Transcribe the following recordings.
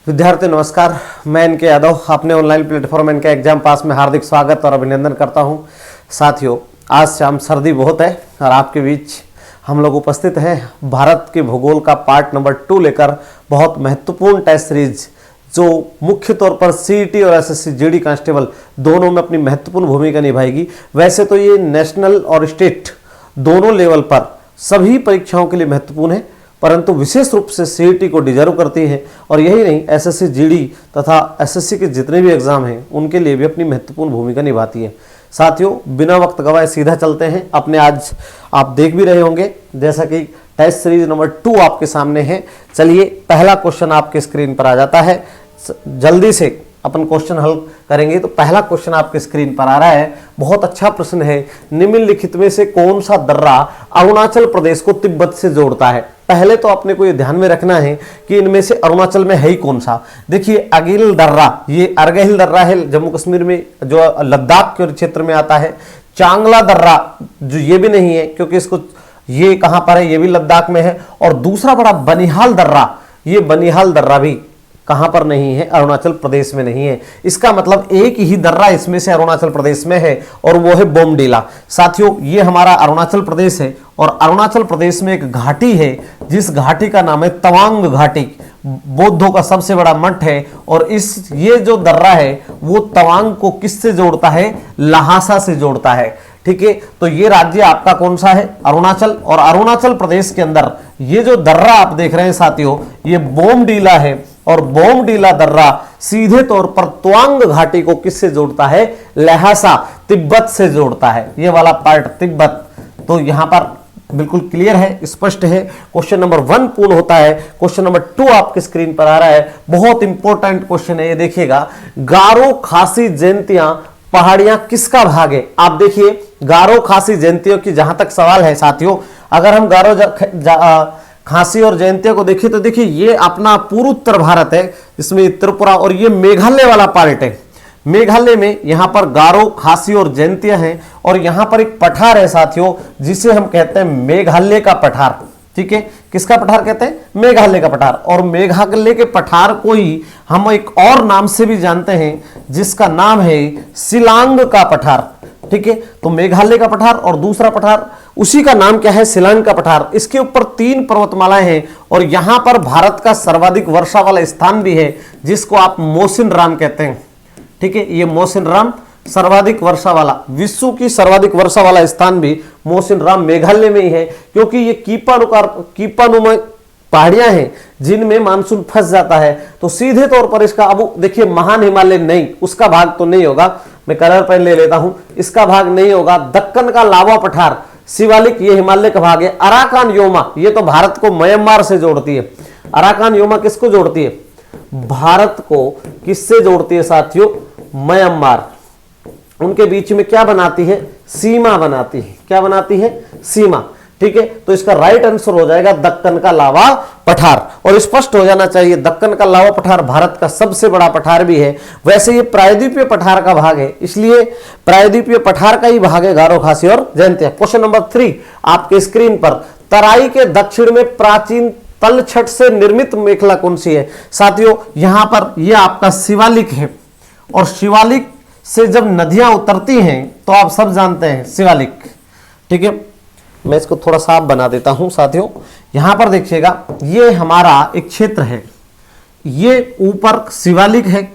विद्यार्थी नमस्कार, मैं इनके यादव अपने ऑनलाइन प्लेटफॉर्म इनके एग्जाम पास में हार्दिक स्वागत और अभिनंदन करता हूं। साथियों, आज शाम सर्दी बहुत है और आपके बीच हम लोग उपस्थित हैं भारत के भूगोल का पार्ट नंबर 2 लेकर बहुत महत्वपूर्ण टेस्ट सीरीज जो मुख्य तौर पर सीईटी और एसएससी जीडी कांस्टेबल दोनों में अपनी महत्वपूर्ण भूमिका निभाएगी। वैसे तो ये नेशनल और स्टेट दोनों लेवल पर सभी परीक्षाओं के लिए महत्वपूर्ण है, परंतु विशेष रूप से सीईटी को डिजर्व करती है और यही नहीं, एसएससी जीडी तथा एसएससी के जितने भी एग्जाम हैं उनके लिए भी अपनी महत्वपूर्ण भूमिका निभाती है। साथियों, बिना वक्त गवाए सीधा चलते हैं अपने, आज आप देख भी रहे होंगे जैसा कि टेस्ट सीरीज नंबर 2 आपके सामने है। चलिए, पहला क्वेश्चन आपके स्क्रीन पर आ जाता है, जल्दी से अपन क्वेश्चन हल करेंगे। तो पहला क्वेश्चन आपके स्क्रीन पर आ रहा है, बहुत अच्छा प्रश्न है। निम्नलिखित में से कौन सा दर्रा अरुणाचल प्रदेश को तिब्बत से जोड़ता है? पहले तो आपने को ये ध्यान में रखना है कि इनमें से अरुणाचल में है ही कौन सा। देखिए, अगिल दर्रा, ये अर्गहिल दर्रा है जम्मू कश्मीर में जो लद्दाख के क्षेत्र में आता है। चांगला दर्रा जो ये भी नहीं है क्योंकि इसको ये कहां पर है, ये भी लद्दाख में है। और दूसरा बड़ा बनिहाल दर्रा, ये बनिहाल दर्रा भी कहां पर नहीं है, अरुणाचल प्रदेश में नहीं है। इसका मतलब एक ही दर्रा इसमें से अरुणाचल प्रदेश में है और वो है बोमडीला। साथियों, ये हमारा अरुणाचल प्रदेश है और अरुणाचल प्रदेश में एक घाटी है जिस घाटी का नाम है तवांग घाटी, बौद्धों का सबसे बड़ा मठ है। और ये जो दर्रा है वो तवांग को किससे जोड़ता है? लहासा से जोड़ता है। ठीक है, तो ये राज्य आपका कौन सा है? अरुणाचल। और अरुणाचल प्रदेश के अंदर ये जो दर्रा आप देख रहे हैं साथियों, ये बोमडीला है और बोमडीला दर्रा सीधे तौर पर तवांग घाटी को किससे जोड़ता है? लहासा, तिब्बत से जोड़ता है। ये वाला पार्ट तिब्बत। तो यहां पर बिल्कुल क्लियर है, स्पष्ट है। क्वेश्चन नंबर 1 पूर्ण होता है। क्वेश्चन नंबर 2 आपके स्क्रीन पर आ रहा है, बहुत इंपॉर्टेंट क्वेश्चन है ये, देखिएगा। गारो खासी जयंतियां पहाड़ियां किसका भाग है? आप देखिए, गारो खासी जयंतियों की जहां तक सवाल है साथियों, अगर हम गारो खासी और जयंतिया को देखिए तो देखिए ये अपना पूर्व उत्तर भारत है, इसमें त्रिपुरा और ये मेघालय वाला पार्ट है। मेघालय में यहां पर गारो खासी और जयंतिया हैं और यहां पर एक पठार है साथियों जिसे हम कहते हैं मेघालय का पठार। ठीक है, किसका पठार कहते हैं? मेघालय का पठार। और मेघालय के पठार को ही हम एक और नाम से भी जानते हैं जिसका नाम है शिलांग का पठार। ठीक है, तो मेघालय का पठार और दूसरा पठार उसी का नाम क्या है? शिलांग का पठार। इसके ऊपर 3 पर्वतमालाएं हैं और यहां पर भारत का सर्वाधिक वर्षा वाला स्थान भी है जिसको आप मोसिनराम कहते हैं। ठीक है, ये मोसिनराम सर्वाधिक वर्षा वाला, विश्व की सर्वाधिक वर्षा वाला स्थान भी मोसिनराम मेघालय में ही है, क्योंकि ये कीपानुमा पहाड़ियां हैं जिनमें मानसून फंस जाता है। तो सीधे तौर पर इसका, अब देखिए, महान हिमालय नहीं, उसका भाग तो नहीं होगा, मैं कलर पेन ले लेता हूं, इसका भाग नहीं होगा। दक्कन का लावा पठार, शिवालिक, ये हिमालय का भाग है। अराकान योमा, ये तो भारत को म्यांमार से जोड़ती है। अराकान योमा किसको जोड़ती है? भारत को किससे जोड़ती है साथियों? म्यांमार। उनके बीच में क्या बनाती है? सीमा बनाती है। क्या बनाती है? सीमा। ठीक है, तो इसका राइट आंसर हो जाएगा दक्कन का लावा पठार। और स्पष्ट हो जाना चाहिए, दक्कन का लावा पठार भारत का सबसे बड़ा पठार भी है। वैसे ये प्रायद्वीपीय पठार का भाग है, इसलिए प्रायद्वीपीय पठार का ही भाग है गारो खासी और जयंतिया। क्वेश्चन नंबर 3 आपके स्क्रीन पर, तराई के दक्षिण में प्राचीन तलछट से निर्मित मेखला कौन सी है? साथियों, यहां पर यह आपका शिवालिक है और शिवालिक से जब नदियां उतरती हैं तो आप सब जानते हैं शिवालिक। ठीक है, मैं इसको थोड़ा साफ बना देता हूं साथियों। यहां पर देखिएगा, ये हमारा एक क्षेत्र है, ये ऊपर शिवालिक है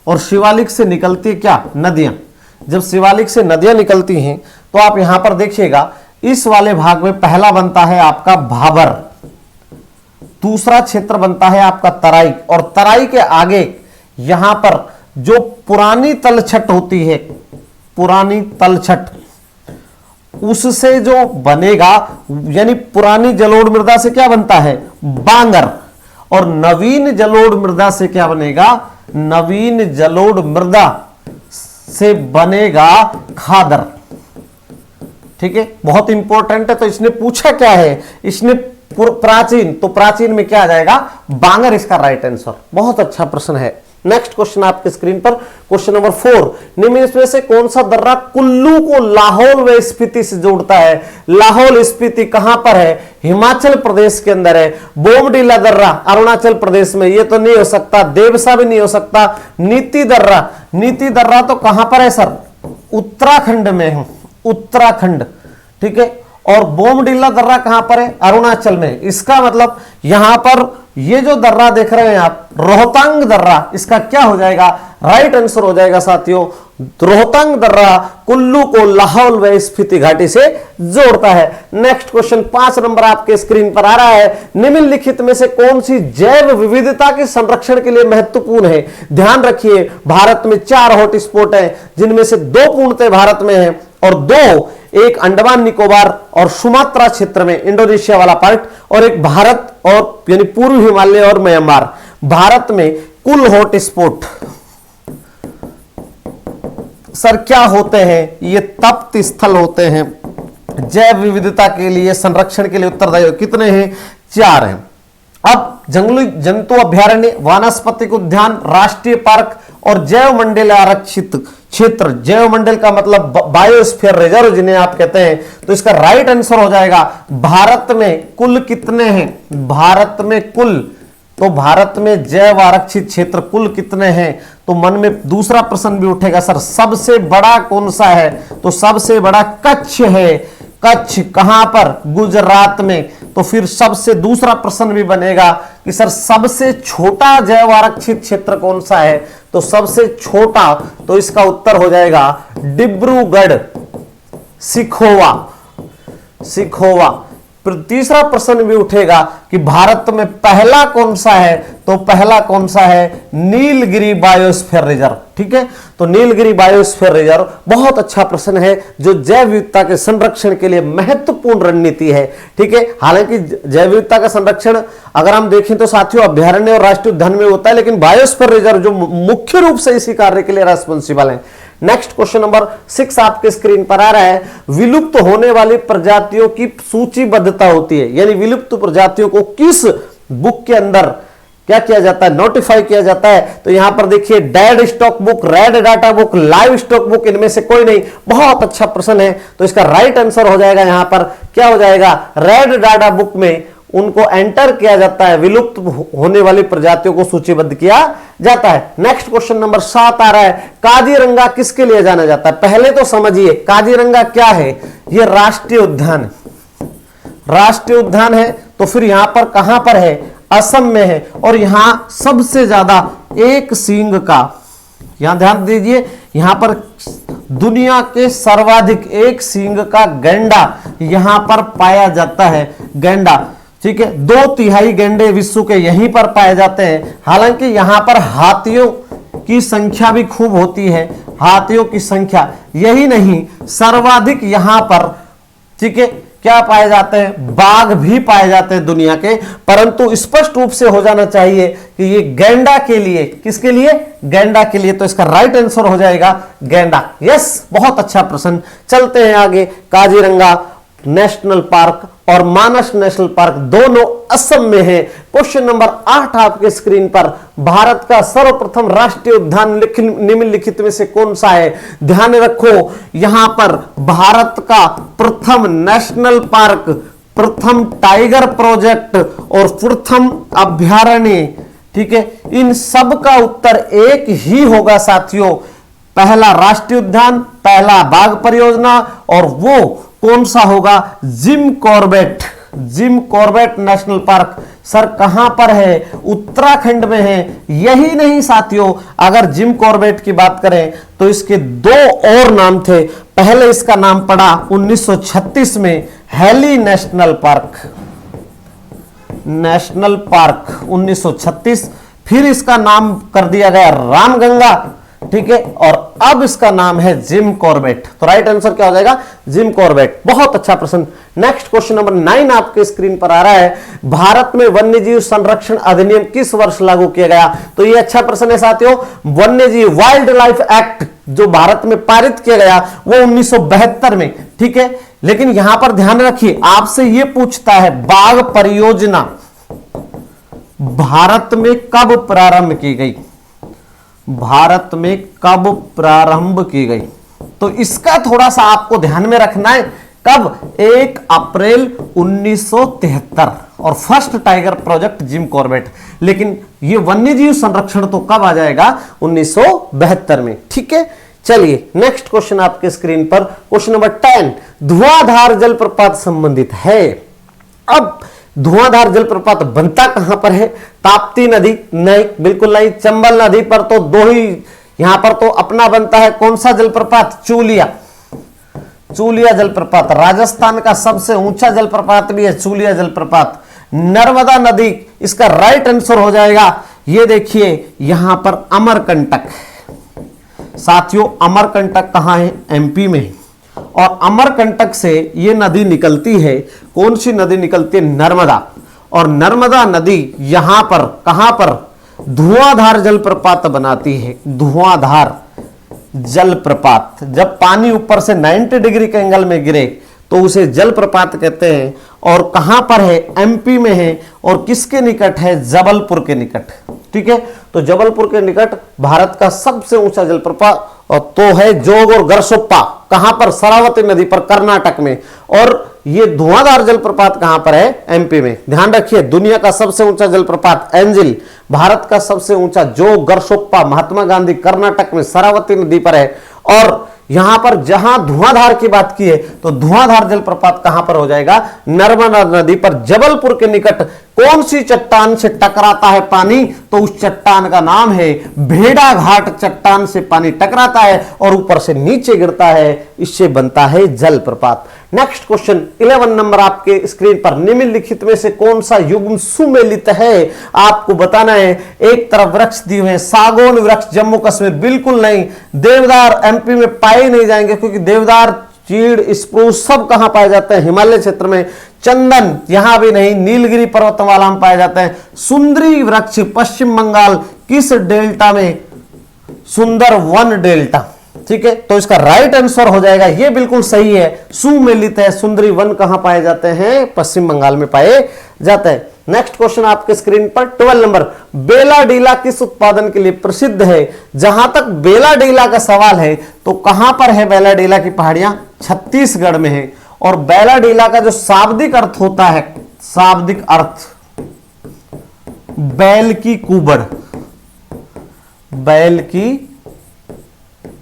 और शिवालिक से निकलती है क्या? नदियां। जब शिवालिक से नदियां निकलती हैं तो आप यहां पर देखिएगा, इस वाले भाग में पहला बनता है आपका भाबर, दूसरा क्षेत्र बनता है आपका तराई, और तराई के आगे यहां पर जो पुरानी तलछट होती है, पुरानी तलछट, उससे जो बनेगा, यानी पुरानी जलोढ़ मृदा से क्या बनता है? बांगर। और नवीन जलोढ़ मृदा से क्या बनेगा? नवीन जलोढ़ मृदा से बनेगा खादर। ठीक है, बहुत इंपॉर्टेंट है। तो इसने पूछा क्या है? इसने प्राचीन, तो प्राचीन में क्या आ जाएगा? बांगर इसका राइट आंसर। बहुत अच्छा प्रश्न है, नेक्स्ट क्वेश्चन आपके स्क्रीन पर, क्वेश्चन नंबर 4, निम्न में से कौन सा दर्रा कुल्लू को लाहौल व स्पीति से जोड़ता है? लाहौल स्पीति कहां पर है? हिमाचल प्रदेश के अंदर है। बोमडीला दर्रा अरुणाचल प्रदेश में, ये तो नहीं हो सकता। देवसा भी नहीं हो सकता। नीति दर्रा तो कहां पर है सर? उत्तराखंड में है, उत्तराखंड, ठीक है। और बोमडीला दर्रा कहां पर है? अरुणाचल में। इसका मतलब यहां पर ये जो दर्रा देख रहे हैं आप, रोहतांग दर्रा, इसका क्या हो जाएगा? राइट आंसर हो जाएगा साथियों, रोहतांग दर्रा कुल्लू को लाहौल व स्पीति घाटी से जोड़ता है। नेक्स्ट क्वेश्चन 5 नंबर आपके स्क्रीन पर आ रहा है, निम्नलिखित में से कौन सी जैव विविधता के संरक्षण के लिए महत्वपूर्ण है? ध्यान रखिए, भारत में 4 हॉटस्पॉट हैं, जिनमें से 2 पूर्णतः भारत में हैं और 2 एक अंडमान निकोबार और सुमात्रा क्षेत्र में, इंडोनेशिया वाला पार्ट, और एक भारत और यानी पूर्व हिमालय और म्यांमार। भारत में कुल हॉटस्पॉट सर क्या होते हैं? ये तप्त स्थल होते हैं। जैव विविधता के लिए संरक्षण के लिए उत्तरदायी कितने हैं? 4 हैं। अब जंगली जंतु अभ्यारण्य, वानस्पतिक उद्यान, राष्ट्रीय पार्क और जैव मंडल आरक्षित क्षेत्र। जैव मंडल का मतलब बायोस्फीयर रिजर्व जिन्हें आप कहते हैं। तो इसका राइट आंसर हो जाएगा, भारत में कुल कितने हैं? भारत में कुल, तो भारत में जैव आरक्षित क्षेत्र कुल कितने हैं? तो मन में दूसरा प्रश्न भी उठेगा, सर सबसे बड़ा कौन सा है? तो सबसे बड़ा कच्छ है। कच्छ कहां पर? गुजरात में। तो फिर सबसे दूसरा प्रश्न भी बनेगा कि सर सबसे छोटा जैव आरक्षित क्षेत्र कौन सा है? तो सबसे छोटा, तो इसका उत्तर हो जाएगा डिब्रूगढ़ सिखोवा। फिर तीसरा प्रश्न भी उठेगा कि भारत में पहला कौन सा है? तो पहला कौन सा है? नीलगिरी बायोस्फीयर रिजर्व, ठीक है। तो नीलगिरी बायोस्फीयर रिजर्व बहुत अच्छा प्रश्न है, जो जैव विविधता के संरक्षण के लिए महत्वपूर्ण रणनीति है, ठीक है। हालांकि जैव विविधता का संरक्षण अगर हम देखें तो साथियों अभ्यारण्य और राष्ट्रीय उद्यान में होता है, लेकिन बायोस्फीयर रिजर्व जो मुख्य रूप से इसी कार्य के लिए रेस्पॉन्सिबल है। नेक्स्ट क्वेश्चन नंबर 6 आपके स्क्रीन पर आ रहा है, विलुप्त होने वाली प्रजातियों की सूचीबद्धता होती है, यानी विलुप्त प्रजातियों को किस बुक के अंदर क्या किया जाता है? नोटिफाई किया जाता है। तो यहां पर देखिए, dead stock book, red data book, live stock book, इनमें से कोई नहीं। बहुत अच्छा प्रश्न है, तो इसका राइट आंसर हो जाएगा यहां पर क्या हो जाएगा? रेड डाटा बुक में उनको एंटर किया जाता है, विलुप्त होने वाली प्रजातियों को सूचीबद्ध किया जाता है। नेक्स्ट क्वेश्चन नंबर 7 आ रहा है, काजीरंगा किसके लिए जाना जाता है? पहले तो समझिए काजीरंगा क्या है। ये राष्ट्रीय उद्यान, राष्ट्रीय उद्यान है। तो फिर यहां पर कहां पर है? असम में है। और यहां सबसे ज्यादा एक सींग का, यहां ध्यान दीजिए, यहां पर दुनिया के सर्वाधिक एक सींग का गैंडा यहां पर पाया जाता है। गैंडा, ठीक है, 2/3 गैंडे विश्व के यहीं पर पाए जाते हैं। हालांकि यहां पर हाथियों की संख्या भी खूब होती है, हाथियों की संख्या। यही नहीं, सर्वाधिक यहां पर, ठीक है, क्या पाए जाते हैं? बाघ भी पाए जाते हैं दुनिया के। परंतु स्पष्ट रूप से हो जाना चाहिए कि ये गैंडा के लिए, किसके लिए? गैंडा के लिए। तो इसका राइट आंसर हो जाएगा गैंडा। यस, बहुत अच्छा प्रश्न। चलते हैं आगे। काजीरंगा नेशनल पार्क और मानस नेशनल पार्क दोनों असम में है। क्वेश्चन नंबर 8 आपके स्क्रीन पर, भारत का सर्वप्रथम राष्ट्रीय उद्यान निम्नलिखित में से कौन सा है? ध्यान रखो, यहां पर भारत का प्रथम नेशनल पार्क, प्रथम टाइगर प्रोजेक्ट और प्रथम अभ्यारण्य, ठीक है, इन सब का उत्तर एक ही होगा साथियों। पहला राष्ट्रीय उद्यान, पहला बाघ परियोजना, और वो कौन सा होगा? Jim Corbett, Jim Corbett national park. Sir कहां पर है? उत्तराखंड में है। यही नहीं साथियों, अगर जिम कॉर्बेट की बात करें तो इसके 2 और नाम थे। पहले इसका नाम पड़ा 1936 में Hailey national park, national park 1936। फिर इसका नाम कर दिया गया रामगंगा, ठीक है, और अब इसका नाम है जिम कॉर्बेट। तो राइट आंसर क्या हो जाएगा? Jim Corbett. बहुत अच्छा प्रश्न। नेक्स्ट क्वेश्चन नंबर 9 आपके स्क्रीन पर आ रहा है, भारत में वन्यजीव संरक्षण अधिनियम किस वर्ष लागू किया गया? तो ये अच्छा प्रश्न है साथियों। वन्यजीव वाइल्ड लाइफ एक्ट जो भारत में पारित किया गया वो 1972 में, ठीक है। लेकिन यहां पर ध्यान रखिए, आपसे ये पूछता है बाघ परियोजना भारत में कब प्रारंभ की गई? भारत में कब प्रारंभ की गई? तो इसका थोड़ा सा आपको ध्यान में रखना है। कब? 1 अप्रैल 1973 और first tiger project Jim Corbett. लेकिन ये वन्यजीव संरक्षण तो कब आ जाएगा? 1972 में। ठीक है, चलिए नेक्स्ट क्वेश्चन आपके स्क्रीन पर, क्वेश्चन नंबर 10। धुआंधार जलप्रपात संबंधित है। अब धुआंधार जलप्रपात बनता कहां पर है? ताप्ती नदी? नहीं, बिल्कुल नहीं। चंबल नदी पर तो दो ही, यहां पर तो अपना बनता है कौन सा जलप्रपात? चूलिया। चूलिया जलप्रपात राजस्थान का सबसे ऊंचा जलप्रपात भी है चूलिया जलप्रपात। नर्मदा नदी, इसका राइट आंसर हो जाएगा, ये देखिए यहां पर अमरकंटक। साथियों अमरकंटक कहां है? एमपी में। और अमरकंटक से ये नदी निकलती है, कौन सी नदी निकलती है? नर्मदा। और नर्मदा नदी यहां पर कहां पर? धुआंधार जलप्रपात बनाती है। धुआंधार जलप्रपात, जब पानी ऊपर से 90 डिग्री के एंगल में गिरे तो उसे जलप्रपात कहते हैं। और कहां पर है? एमपी में है। और किसके निकट है? जबलपुर के निकट। ठीक है, तो जबलपुर के निकट भारत का सबसे ऊंचा जलप्रपात तो है जोग और गरसोप्पा। कहां पर? शरावती नदी पर, कर्नाटक में। और ये धुआंधार जलप्रपात कहां पर है? एमपी में। ध्यान रखिए, दुनिया का सबसे ऊंचा जलप्रपात एंजिल, भारत का सबसे ऊंचा जोग गरसोप्पा महात्मा गांधी, कर्नाटक में शरावती नदी पर है। और यहां पर जहां धुआंधार की बात की है तो धुआंधार जलप्रपात कहां पर हो जाएगा? नर्मदा नदी पर, जबलपुर के निकट। कौन सी चट्टान से टकराता है पानी? तो उस चट्टान का नाम है भेड़ा घाट। चट्टान से पानी टकराता है और ऊपर से नीचे गिरता है, इससे बनता है जलप्रपात। नेक्स्ट क्वेश्चन 11 नंबर आपके स्क्रीन पर, निम्नलिखित में से कौन सा युग्म सुमेलित है? आपको बताना है। एक तरफ वृक्ष दिए हुए हैं, सागौन वृक्ष जम्मू कश्मीर, बिल्कुल नहीं। देवदार एमपी में पाए नहीं जाएंगे क्योंकि देवदार, चीड़, स्प्रूस सब कहां पाए जाते हैं? हिमालय क्षेत्र में। चंदन यहां भी नहीं, नीलगिरी पर्वतमाला में पाए जाते हैं। सुंदरी वृक्ष पश्चिम बंगाल, किस डेल्टा में? सुंदरवन डेल्टा। ठीक है, तो इसका राइट आंसर हो जाएगा, ये बिल्कुल सही है, सुमेलित है। सुंदरी वन कहां पाए जाते हैं? पश्चिम बंगाल में पाए जाते हैं। नेक्स्ट क्वेश्चन आपके स्क्रीन पर 12 नंबर, बेलाडीला किस उत्पादन के लिए प्रसिद्ध है? जहां तक बेलाडीला का सवाल है तो कहां पर है बेलाडीला की पहाड़ियां? छत्तीसगढ़ में है। और बेलाडीला का जो शाब्दिक अर्थ होता है, शाब्दिक अर्थ बैल की कुबड़, बैल की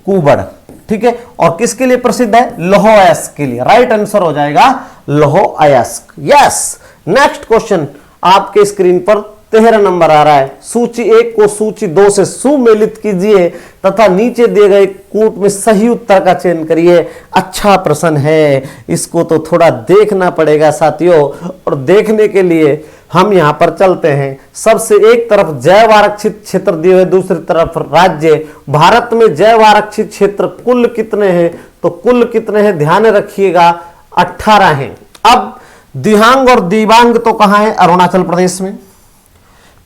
कुबड़। ठीक है, और किसके लिए प्रसिद्ध है? लौह अयस्क के लिए। राइट आंसर हो जाएगा लौह अयस्क। यस। नेक्स्ट क्वेश्चन आपके स्क्रीन पर 13 नंबर आ रहा है। सूची 1 को सूची 2 से सुमेलित कीजिए तथा नीचे दिए गए कूट में सही उत्तर का चयन करिए। अच्छा प्रश्न है, इसको तो थोड़ा देखना पड़ेगा साथियों, और देखने के लिए हम यहां पर चलते हैं। सबसे एक तरफ जैव आरक्षित क्षेत्र दिए हुए, दूसरी तरफ राज्य। भारत में जैव आरक्षित क्षेत्र कुल कितने हैं? तो कुल कितने हैं ध्यान रखिएगा, 18 हैं। अब दिहांग और दिबांग तो कहां है? अरुणाचल प्रदेश में।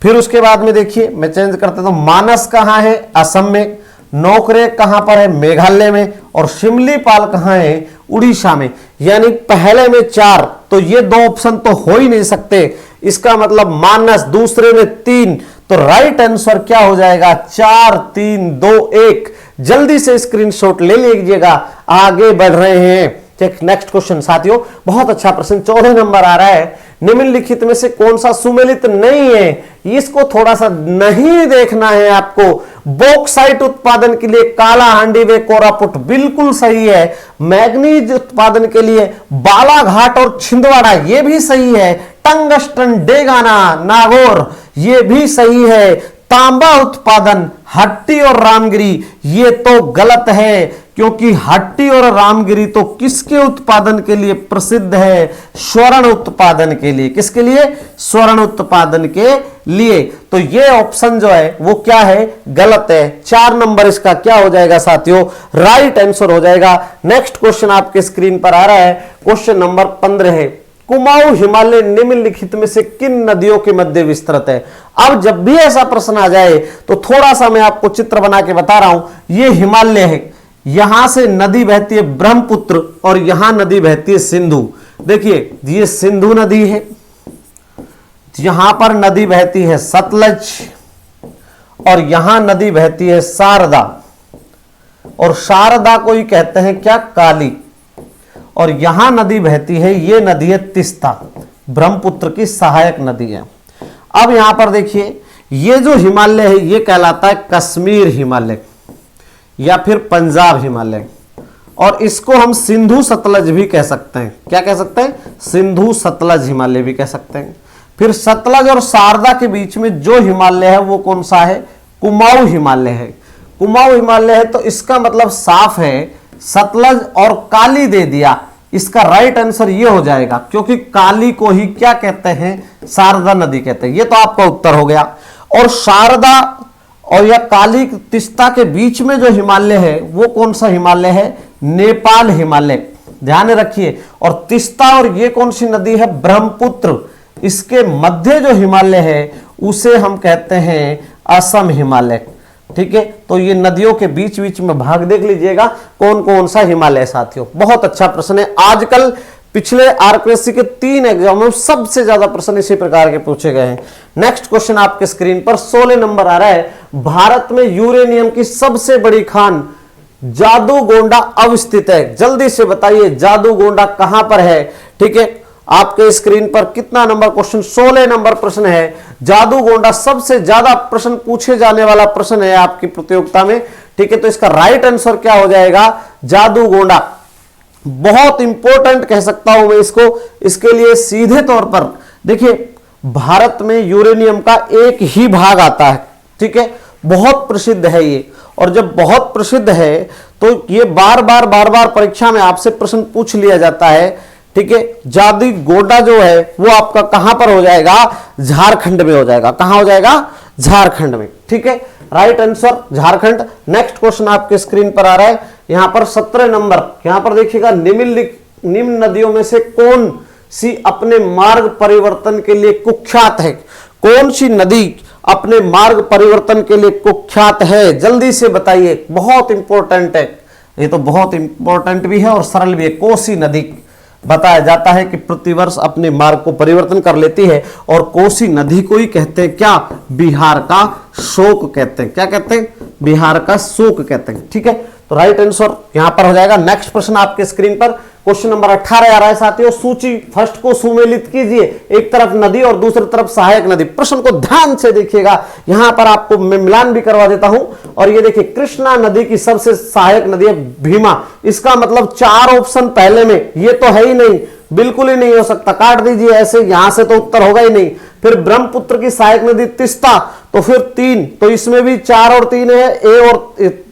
फिर उसके बाद में देखिए, मैं चेंज करते तो मानस कहां है? असम में। नोकरेक कहां पर है? मेघालय में। और शिमलीपाल कहां है? उड़ीसा में। यानी पहले में 4, तो ये 2 ऑप्शन तो हो ही नहीं सकते। इसका मतलब मानस, दूसरे में 3, तो राइट आंसर क्या हो जाएगा? 4, 3, 2, 1। जल्दी से स्क्रीनशॉट ले लीजिएगा, आगे बढ़ रहे हैं। नेक्स्ट क्वेश्चन साथियों, बहुत अच्छा प्रश्न 14 नंबर आ रहा है। निम्नलिखित में से कौन सा सुमेलित नहीं है? इसको थोड़ा सा नहीं देखना है आपको। बॉक्साइट उत्पादन के लिए काला हांडी व कोरापुट बिल्कुल सही है। मैग्नीज उत्पादन के लिए बालाघाट और छिंदवाड़ा ये भी सही है। टंगस्टन, डेगाना, नागौर ये भी सही है। तांबा उत्पादन हट्टी और रामगिरी ये तो गलत है, क्योंकि हट्टी और रामगिरी तो किसके उत्पादन के लिए प्रसिद्ध है? स्वर्ण उत्पादन के लिए। किसके लिए? स्वर्ण उत्पादन के लिए। तो ये ऑप्शन जो है वो क्या है? गलत है। 4 नंबर इसका क्या हो जाएगा साथियों? राइट आंसर हो जाएगा। नेक्स्ट क्वेश्चन आपके स्क्रीन पर आ रहा है, क्वेश्चन नंबर 15 है। कुमाऊं हिमालय निम्नलिखित में से किन नदियों के मध्य विस्तृत है? अब जब भी ऐसा प्रश्न आ जाए तो थोड़ा सा मैं आपको चित्र बना के बता रहा हूं। ये हिमालय है, यहां से नदी बहती है ब्रह्मपुत्र और यहां नदी बहती है सिंधु। देखिए ये सिंधु नदी है, यहां पर नदी बहती है सतलज और यहां नदी बहती है शारदा, और शारदा को ही कहते हैं क्या, काली। और यहां नदी बहती है, ये नदी है तीस्ता, ब्रह्मपुत्र की सहायक नदी है। अब यहां पर देखिए, ये जो हिमालय है ये कहलाता है कश्मीर हिमालय या फिर पंजाब हिमालय, और इसको हम सिंधु सतलज भी कह सकते हैं। क्या कह सकते हैं, सिंधु सतलज हिमालय भी कह सकते हैं। फिर सतलज और शारदा के बीच में जो हिमालय है वो कौन सा है, कुमाऊं हिमालय है। कुमाऊं हिमालय है तो इसका मतलब साफ है, सतलज और काली दे दिया, इसका राइट आंसर ये हो जाएगा, क्योंकि काली को ही क्या कहते हैं, शारदा नदी कहते हैं। ये तो आपका उत्तर हो गया। और शारदा और या काली तीस्ता के बीच में जो हिमालय है वो कौन सा हिमालय है, नेपाल हिमालय, ध्यान रखिए। और तीस्ता और ये कौन सी नदी है, ब्रह्मपुत्र, इसके मध्य जो हिमालय है उसे हम कहते हैं असम हिमालय। ठीक है, तो ये नदियों के बीच बीच में भाग देख लीजिएगा कौन कौन सा हिमालय साथियों। बहुत अच्छा प्रश्न है। आजकल पिछले आरपीएससी के 3 एग्जाम में सबसे ज्यादा प्रश्न इसी प्रकार के पूछे गए हैं। नेक्स्ट क्वेश्चन आपके स्क्रीन पर 16 नंबर आ रहा है, भारत में यूरेनियम की सबसे बड़ी खान जादूगोंडा अवस्थित है। जल्दी से बताइए जादूगोंडा कहां पर है। ठीक है, आपके स्क्रीन पर कितना नंबर क्वेश्चन, 16 नंबर प्रश्न है। जादूगोंडा सबसे ज्यादा प्रश्न पूछे जाने वाला प्रश्न है आपकी प्रतियोगिता में। ठीक है, तो इसका राइट आंसर क्या हो जाएगा, जादूगोंडा। बहुत इंपॉर्टेंट कह सकता हूं मैं इसको। इसके लिए सीधे तौर पर देखिए, भारत में यूरेनियम का एक ही भाग आता है। ठीक है, बहुत प्रसिद्ध है ये, और जब बहुत प्रसिद्ध है तो ये बार बार परीक्षा में आपसे प्रश्न पूछ लिया जाता है। ठीक है, जादूगोंडा जो है वो आपका कहां पर हो जाएगा, झारखंड में हो जाएगा। कहां हो जाएगा, झारखंड में। ठीक है, right answer Jharkhand. Next question आपके स्क्रीन पर आ रहा है, यहां पर 17 नंबर। यहां पर देखिएगा, निम्न नदियों में से कौन सी अपने मार्ग परिवर्तन के लिए कुख्यात है। कौन सी नदी अपने मार्ग परिवर्तन के लिए कुख्यात है, जल्दी से बताइए। बहुत इंपॉर्टेंट है ये, तो बहुत इंपॉर्टेंट भी है और सरल भी है। कोसी नदी बताया जाता है कि प्रतिवर्ष अपने मार्ग को परिवर्तन कर लेती है, और कोसी नदी को ही कहते हैं क्या, बिहार का शोक कहते हैं। क्या कहते हैं, बिहार का शोक कहते हैं। ठीक है, तो राइट आंसर यहां पर हो जाएगा। नेक्स्ट प्रश्न आपके स्क्रीन पर क्वेश्चन नंबर 18 आ रहा है साथियों। सूची फर्स्ट को सुमेलित कीजिए, एक तरफ नदी और दूसरी तरफ सहायक नदी। प्रश्न को ध्यान से देखिएगा, यहां पर आपको मैं मिलान भी करवा देता हूं। और ये देखिए, कृष्णा नदी की सबसे सहायक नदी है भीमा। इसका मतलब 4 ऑप्शन पहले में, ये तो है ही नहीं, बिल्कुल ही नहीं हो सकता, काट दीजिए ऐसे, यहां से तो उत्तर होगा ही नहीं। फिर ब्रह्मपुत्र की सहायक नदी तीस्ता, तो फिर 3, तो इसमें भी 4 और 3 है, ए और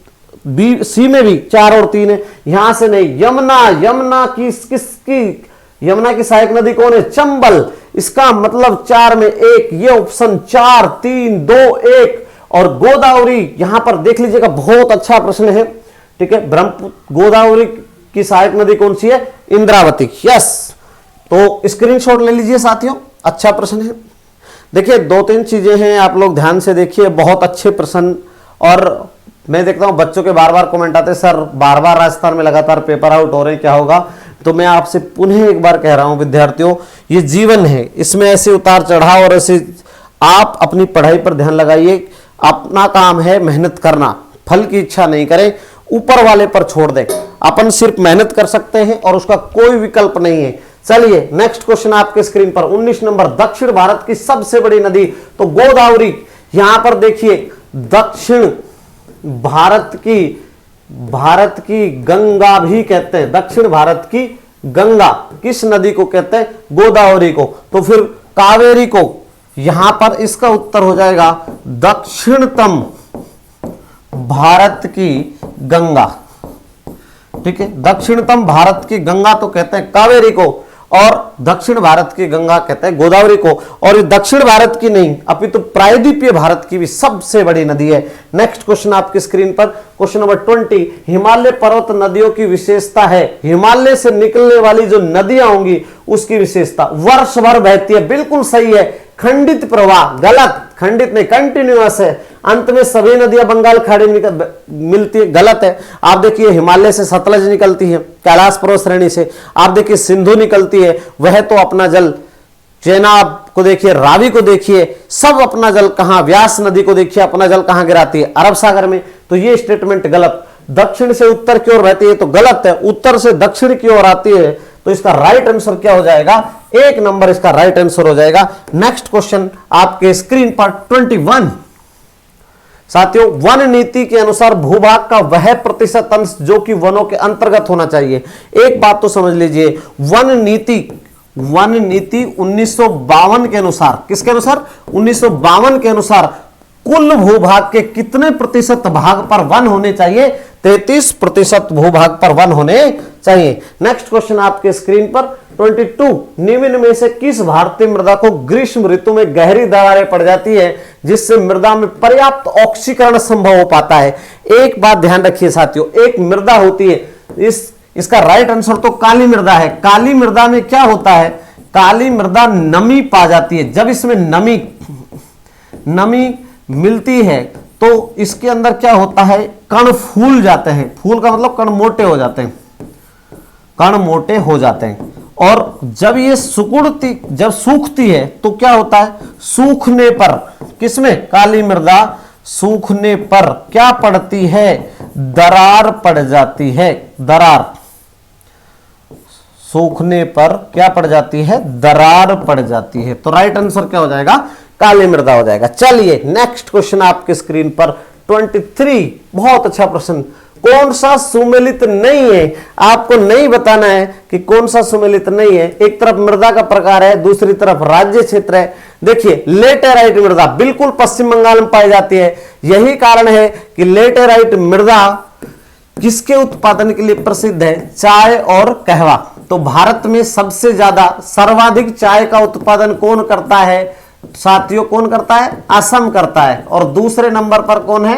बी, सी में भी 4 और 3 है, यहां से नहीं। यमुना, यमुना की किसकी, यमुना की सहायक नदी कौन है, चंबल। इसका मतलब 4 में 1, ये ऑप्शन 4, 3, 2, 1। और गोदावरी, यहां पर देख लीजिएगा, बहुत अच्छा प्रश्न है। ठीक है, ब्रह्मपुत्र गोदावरी की सहायक नदी कौन सी है, इंद्रावती। यस, तो स्क्रीनशॉट ले लीजिए साथियों, अच्छा प्रश्न है। देखिए 2-3 चीजें हैं, आप लोग ध्यान से देखिए, बहुत अच्छे प्रश्न। और मैं देखता हूं बच्चों के बार बार कमेंट आते हैं, सर बार बार राजस्थान में लगातार पेपर आउट हो रहे हैं, क्या होगा। तो मैं आपसे पुनः एक बार कह रहा हूं विद्यार्थियों, ये जीवन है, इसमें ऐसे उतार चढ़ाव और ऐसे, आप अपनी पढ़ाई पर ध्यान लगाइए। अपना काम है मेहनत करना, फल की इच्छा नहीं करें, ऊपर वाले पर छोड़ दें। अपन सिर्फ मेहनत कर सकते हैं और उसका कोई विकल्प नहीं है। चलिए नेक्स्ट क्वेश्चन आपके स्क्रीन पर 19 नंबर, दक्षिण भारत की सबसे बड़ी नदी, तो गोदावरी। यहां पर देखिए, दक्षिण भारत की गंगा भी कहते हैं, दक्षिण भारत की गंगा किस नदी को कहते हैं, गोदावरी को। तो फिर कावेरी को, यहां पर इसका उत्तर हो जाएगा दक्षिणतम भारत की गंगा। ठीक है, दक्षिणतम भारत की गंगा तो कहते हैं कावेरी को, और दक्षिण भारत की गंगा कहते हैं गोदावरी को। और ये दक्षिण भारत की नहीं, अपितु प्रायद्वीपीय भारत की भी सबसे बड़ी नदी है। नेक्स्ट क्वेश्चन आपकी स्क्रीन पर क्वेश्चन नंबर 20, हिमालय पर्वत नदियों की विशेषता है, हिमालय से निकलने वाली जो नदियां होंगी उसकी विशेषता, वर्ष भर बहती है। बिल्कुल सही है, खंडित प्रवाह, गलत, खंडित नहीं, कंटिन्यूअस है। अंत में सभी नदियां बंगाल खाड़ी मिलती है, गलत है। आप देखिए हिमालय से सतलज निकलती है, कैलाश पर्वत श्रेणी से। आप देखिए सिंधु निकलती है, वह तो अपना जल चेनाब को देखिए, रावी को देखिए, सब अपना जल कहां, व्यास नदी को देखिए अपना जल कहां गिराती है, अरब सागर में। तो ये स्टेटमेंट गलत। दक्षिण से उत्तर की ओर बहती है तो गलत है, उत्तर से दक्षिण की ओर आती है। तो इसका राइट आंसर क्या हो जाएगा, 1 नंबर इसका राइट आंसर हो जाएगा। नेक्स्ट क्वेश्चन आपके स्क्रीन पर 21। साथियों, वन नीति के अनुसार भूभाग का वह प्रतिशत अंश जो कि वनों के अंतर्गत होना चाहिए। एक बात तो समझ लीजिए, वन नीति 1952 के अनुसार, किसके अनुसार, 1952 के अनुसार कुल भूभाग के कितने प्रतिशत भाग पर वन होने चाहिए, 33% भूभाग पर वन होने चाहिए। नेक्स्ट क्वेश्चन आपके स्क्रीन पर 22। निम्न में से किस भारतीय मृदा को ग्रीष्म ऋतु में गहरी दरारें पड़ जाती है जिससे मृदा में पर्याप्त ऑक्सीकरण संभव हो पाता है। एक बात ध्यान रखिए साथियों, एक मृदा होती है, इसका राइट आंसर तो काली मृदा है। काली मृदा में क्या होता है, काली मृदा नमी पा जाती है। जब इसमें नमी मिलती है तो इसके अंदर क्या होता है, कण फूल जाते हैं। फूल का मतलब कण मोटे हो जाते हैं, कण मोटे हो जाते हैं। और जब ये जब सूखती है तो क्या होता है, सूखने पर, किसमें, काली मृदा सूखने पर क्या पड़ती है, दरार पड़ जाती है। दरार सूखने पर क्या पड़ जाती है, दरार पड़ जाती है। तो राइट आंसर क्या हो जाएगा, काली मृदा हो जाएगा। चलिए नेक्स्ट क्वेश्चन आपके स्क्रीन पर 23। बहुत अच्छा प्रश्न। कौन सा सुमेलित नहीं है, आपको नहीं बताना है कि कौन सा सुमेलित नहीं है। एक तरफ मृदा का प्रकार है, दूसरी तरफ राज्य क्षेत्र है। देखिए लेटेराइट मृदा बिल्कुल पश्चिम बंगाल में पाई जाती है। यही कारण है कि लेटेराइट मृदा किसके उत्पादन के लिए प्रसिद्ध है, चाय और कहवा। तो भारत में सबसे ज्यादा सर्वाधिक चाय का उत्पादन कौन करता है साथियों, कौन करता है, असम करता है। और दूसरे नंबर पर कौन है,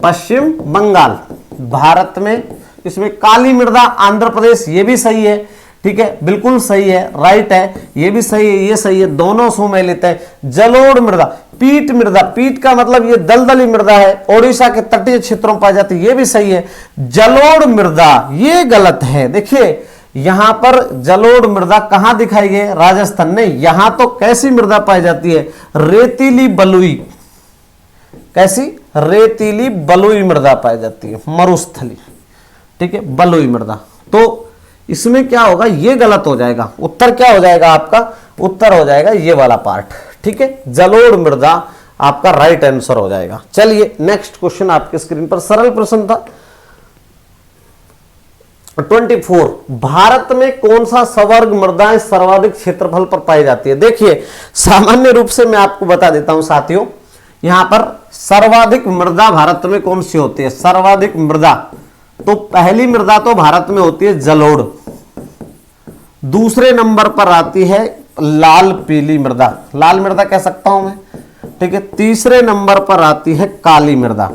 पश्चिम बंगाल। भारत में इसमें काली मृदा आंध्र प्रदेश, ये भी सही है, ठीक है, बिल्कुल सही है, राइट है, ये भी सही है, ये सही है, दोनों सुमेलित है। जलोढ़ मृदा, पीट मृदा, पीट का मतलब ये दलदली मृदा है, ओडिशा के तटीय क्षेत्रों में पाई जाती है, ये भी सही है। जलोढ़ मृदा ये गलत है। देखिए यहां पर जलोढ़ मृदा कहां दिखाई गई, राजस्थान में। यहां तो कैसी मृदा पाई जाती है, रेतीली बलुई, कैसी, रेतीली बलुई मृदा पाई जाती है, मरुस्थली, ठीक है, बलुई मृदा। तो इसमें क्या होगा, ये गलत हो जाएगा। उत्तर क्या हो जाएगा आपका, उत्तर हो जाएगा ये वाला पार्ट, ठीक है, जलोढ़ मृदा आपका राइट आंसर हो जाएगा। चलिए नेक्स्ट क्वेश्चन आपके स्क्रीन पर, सरल प्रश्न था 24। भारत में कौन सा सवर्ग मृदाएं सर्वाधिक क्षेत्रफल पर पाई जाती है। देखिए सामान्य रूप से मैं आपको बता देता हूं साथियों, यहां पर सर्वाधिक मृदा भारत में कौन सी होती है, सर्वाधिक मृदा, तो पहली मृदा तो भारत में होती है जलोढ़, दूसरे नंबर पर आती है लाल पीली मृदा, लाल मृदा कह सकता हूं मैं, ठीक है, तीसरे नंबर पर आती है काली मृदा।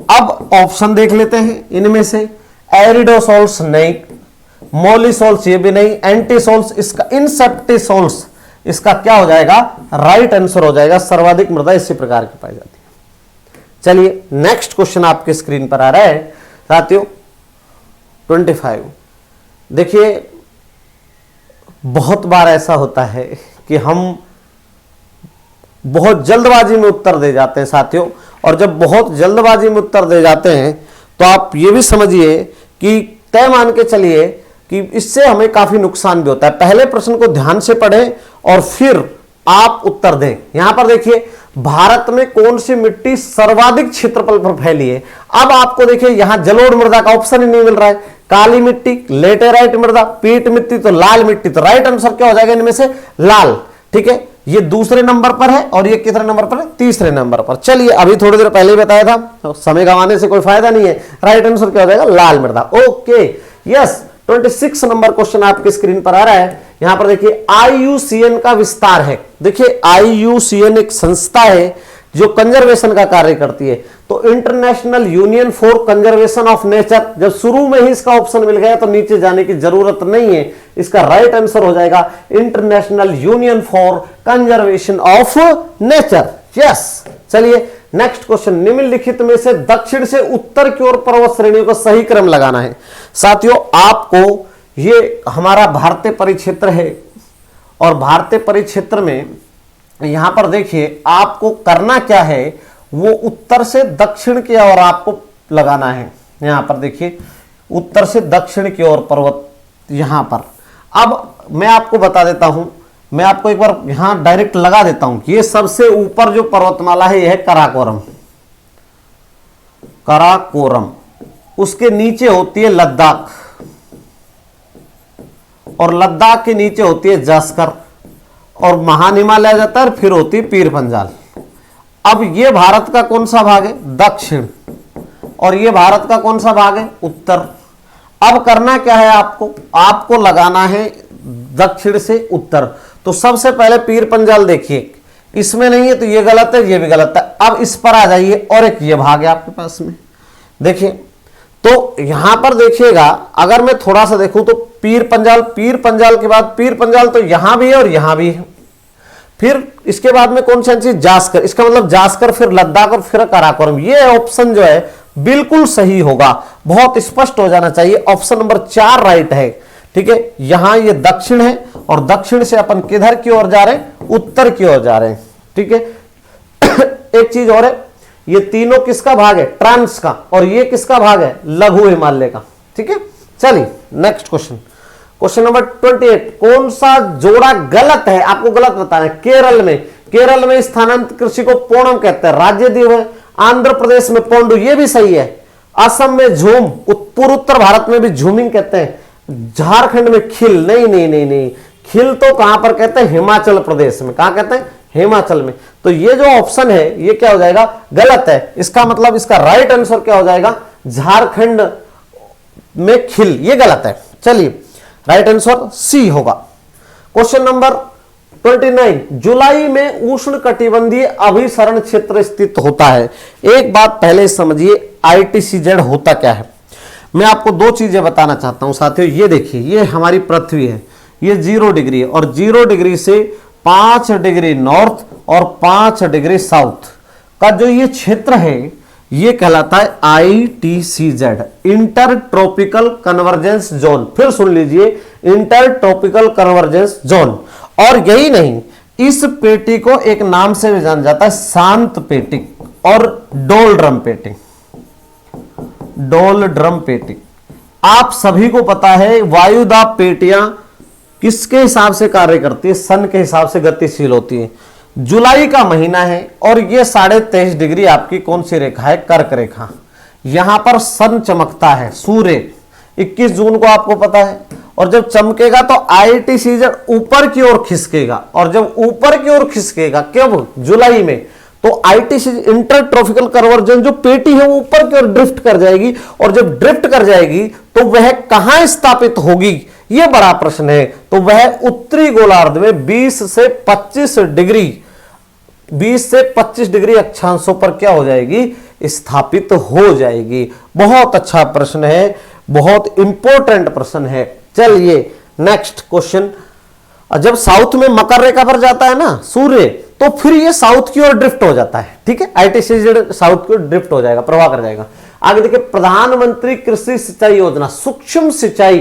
अब ऑप्शन देख लेते हैं इनमें से, एरिडोसोल्स नहीं, मोलिसोल्स ये भी नहीं, एंटीसोल्स, इसका इंसेप्टिसोल्स, इसका क्या हो जाएगा, राइट आंसर हो जाएगा। सर्वाधिक मृदा इसी प्रकार की पाई जाती है। चलिए नेक्स्ट क्वेश्चन आपके स्क्रीन पर आ रहा है साथियों 25। देखिए बहुत बार ऐसा होता है कि हम बहुत जल्दबाजी में उत्तर दे जाते हैं साथियों, और जब बहुत जल्दबाजी में उत्तर दे जाते हैं तो आप ये भी समझिए कि तय मान के चलिए कि इससे हमें काफी नुकसान भी होता है। पहले प्रश्न को ध्यान से पढ़ें और फिर आप उत्तर दें। यहां पर देखिए भारत में कौन सी मिट्टी सर्वाधिक क्षेत्रफल पर फैली है। अब आपको देखिए यहां जलोढ़ मृदा का ऑप्शन ही नहीं मिल रहा है, काली मिट्टी, लेटेराइट मृदा, पीट मिट्टी, तो लाल मिट्टी। तो राइट आंसर क्या हो जाएगा इनमें से, लाल, ठीक है, ये दूसरे नंबर पर है और ये कितने नंबर पर है, तीसरे नंबर पर। चलिए अभी थोड़ी देर पहले ही बताया था, तो समय गंवाने से कोई फायदा नहीं है। राइट आंसर क्या हो जाएगा, लाल मृदा। ओके यस, 26 नंबर क्वेश्चन आपकी स्क्रीन पर आ रहा है। यहां पर देखिए IUCN का विस्तार है। देखिए IUCN एक संस्था है जो कंजर्वेशन का कार्य करती है। तो international union for conservation of nature, जब शुरू में ही इसका ऑप्शन मिल गया तो नीचे जाने की जरूरत नहीं है। इसका राइट आंसर हो जाएगा international union for conservation of nature. Yes, चलिए नेक्स्ट क्वेश्चन, निम्नलिखित में से दक्षिण से उत्तर की ओर पर्वत श्रेणियों का सही क्रम लगाना है। साथियों आपको, ये हमारा भारतीय परिक्षेत्र है और भारतीय परिक्षेत्र में यहां पर देखिए आपको करना क्या है, वो उत्तर से दक्षिण की ओर आपको लगाना है। यहां पर देखिए उत्तर से दक्षिण की ओर पर्वत यहां पर। अब मैं आपको बता देता हूं, मैं आपको एक बार यहां डायरेक्ट लगा देता हूं कि ये सबसे ऊपर जो पर्वतमाला है यह है कराकोरम, कराकोरम। उसके नीचे होती है लद्दाख, और लद्दाख के नीचे होती है जास्कर, और महान हिमालय जाता है, फिर होती है पीर पंजाल। अब ये भारत का कौन सा भाग है, दक्षिण, और ये भारत का कौन सा भाग है, उत्तर। अब करना क्या है आपको, आपको लगाना है दक्षिण से उत्तर। तो सबसे पहले पीर पंजाल देखिए, इसमें नहीं है तो ये गलत है, ये भी गलत है। अब इस पर आ जाइए, और एक ये भाग है आपके पास में, देखिए। तो यहां पर देखिएगा, अगर मैं थोड़ा सा देखूं तो पीर पंजाल, पीर पंजाल के बाद पीर पंजाल तो यहां भी है और यहां भी है। फिर इसके बाद में कौन सा चीज, जास्कर, इसका मतलब जास्कर, फिर लद्दाख और फिर काराकोरम। ये ऑप्शन जो है बिल्कुल सही होगा, बहुत स्पष्ट हो जाना चाहिए। ऑप्शन नंबर 4 राइट है, ठीक है। यहां ये दक्षिण है, और दक्षिण से अपन किधर की ओर जा रहे हैं, उत्तर की ओर जा रहे हैं, ठीक है। एक चीज और है, ये तीनों किसका भाग है, ट्रांस का, और ये किसका भाग है, लघु हिमालय का, ठीक है। चलिए नेक्स्ट क्वेश्चन, क्वेश्चन नंबर 28। कौन सा जोड़ा गलत है, आपको गलत बताना है। केरल में स्थानांतरित कृषि को पोणम कहते हैं, राज्य द्वीप है। आंध्र प्रदेश में पोंडू, ये भी सही है। असम में झूम, पूर्व उत्तर भारत में भी झूमिंग कहते हैं। झारखंड में खिल, नहीं, खिल तो कहां पर कहते हैं, हिमाचल प्रदेश में। कहां कहते हैं, हिमाचल में। तो ये जो ऑप्शन है ये क्या हो जाएगा, गलत है। इसका मतलब इसका राइट आंसर क्या हो जाएगा, झारखंड में खिल, ये गलत है। चलिए राइट आंसर सी होगा। Question number 29। जुलाई में उष्ण कटिबंधीय अभिसरण क्षेत्र स्थित होता है। एक बात पहले समझिए, ITCZ होता क्या है। मैं आपको दो चीजें बताना चाहता हूं साथियों। ये देखिए, ये हमारी पृथ्वी है, ये 0 डिग्री है, और 0 डिग्री से 5 डिग्री नॉर्थ और 5 डिग्री साउथ का जो ये क्षेत्र है, ये कहलाता है ITCZ, inter tropical convergence zone. फिर सुन लीजिए, इंटर ट्रॉपिकल कन्वर्जेंस जोन। और यही नहीं, इस पेटी को एक नाम से भी जाना जाता है, शांत पेटी और डोलड्रम पेटी। डोलड्रम पेटी आप सभी को पता है, वायुदाब पेटियां किसके हिसाब से कार्य करती है, सन के हिसाब से गतिशील होती है। जुलाई का महीना है, और ये 23.5 डिग्री आपकी कौन सी रेखा है, कर्क रेखा। यहां पर सन चमकता है, सूर्य 21 जून को आपको पता है, और जब चमकेगा तो ITCZ ऊपर की ओर खिसकेगा, और जब ऊपर की ओर खिसकेगा कब, जुलाई में, तो ITCZ इंटर ट्रॉपिकल कन्वर्जेंस जो पेटी है वो ऊपर की ओर ड्रिफ्ट कर जाएगी, और जब ड्रिफ्ट कर जाएगी तो वह कहां स्थापित होगी, यह बड़ा प्रश्न है। तो वह उत्तरी गोलार्ध में 20 से 25 डिग्री अक्षांशों पर क्या हो जाएगी, स्थापित हो जाएगी। बहुत अच्छा प्रश्न है, बहुत इंपॉर्टेंट प्रश्न है। चलिए नेक्स्ट क्वेश्चन। जब साउथ में मकर रेखा पर जाता है ना सूर्य, तो फिर ये साउथ की ओर ड्रिफ्ट हो जाता है, ठीक है। ITCZ साउथ की ओर ड्रिफ्ट हो जाएगा, प्रवाह कर जाएगा। आगे देखिए, प्रधानमंत्री कृषि सिंचाई योजना सूक्ष्म सिंचाई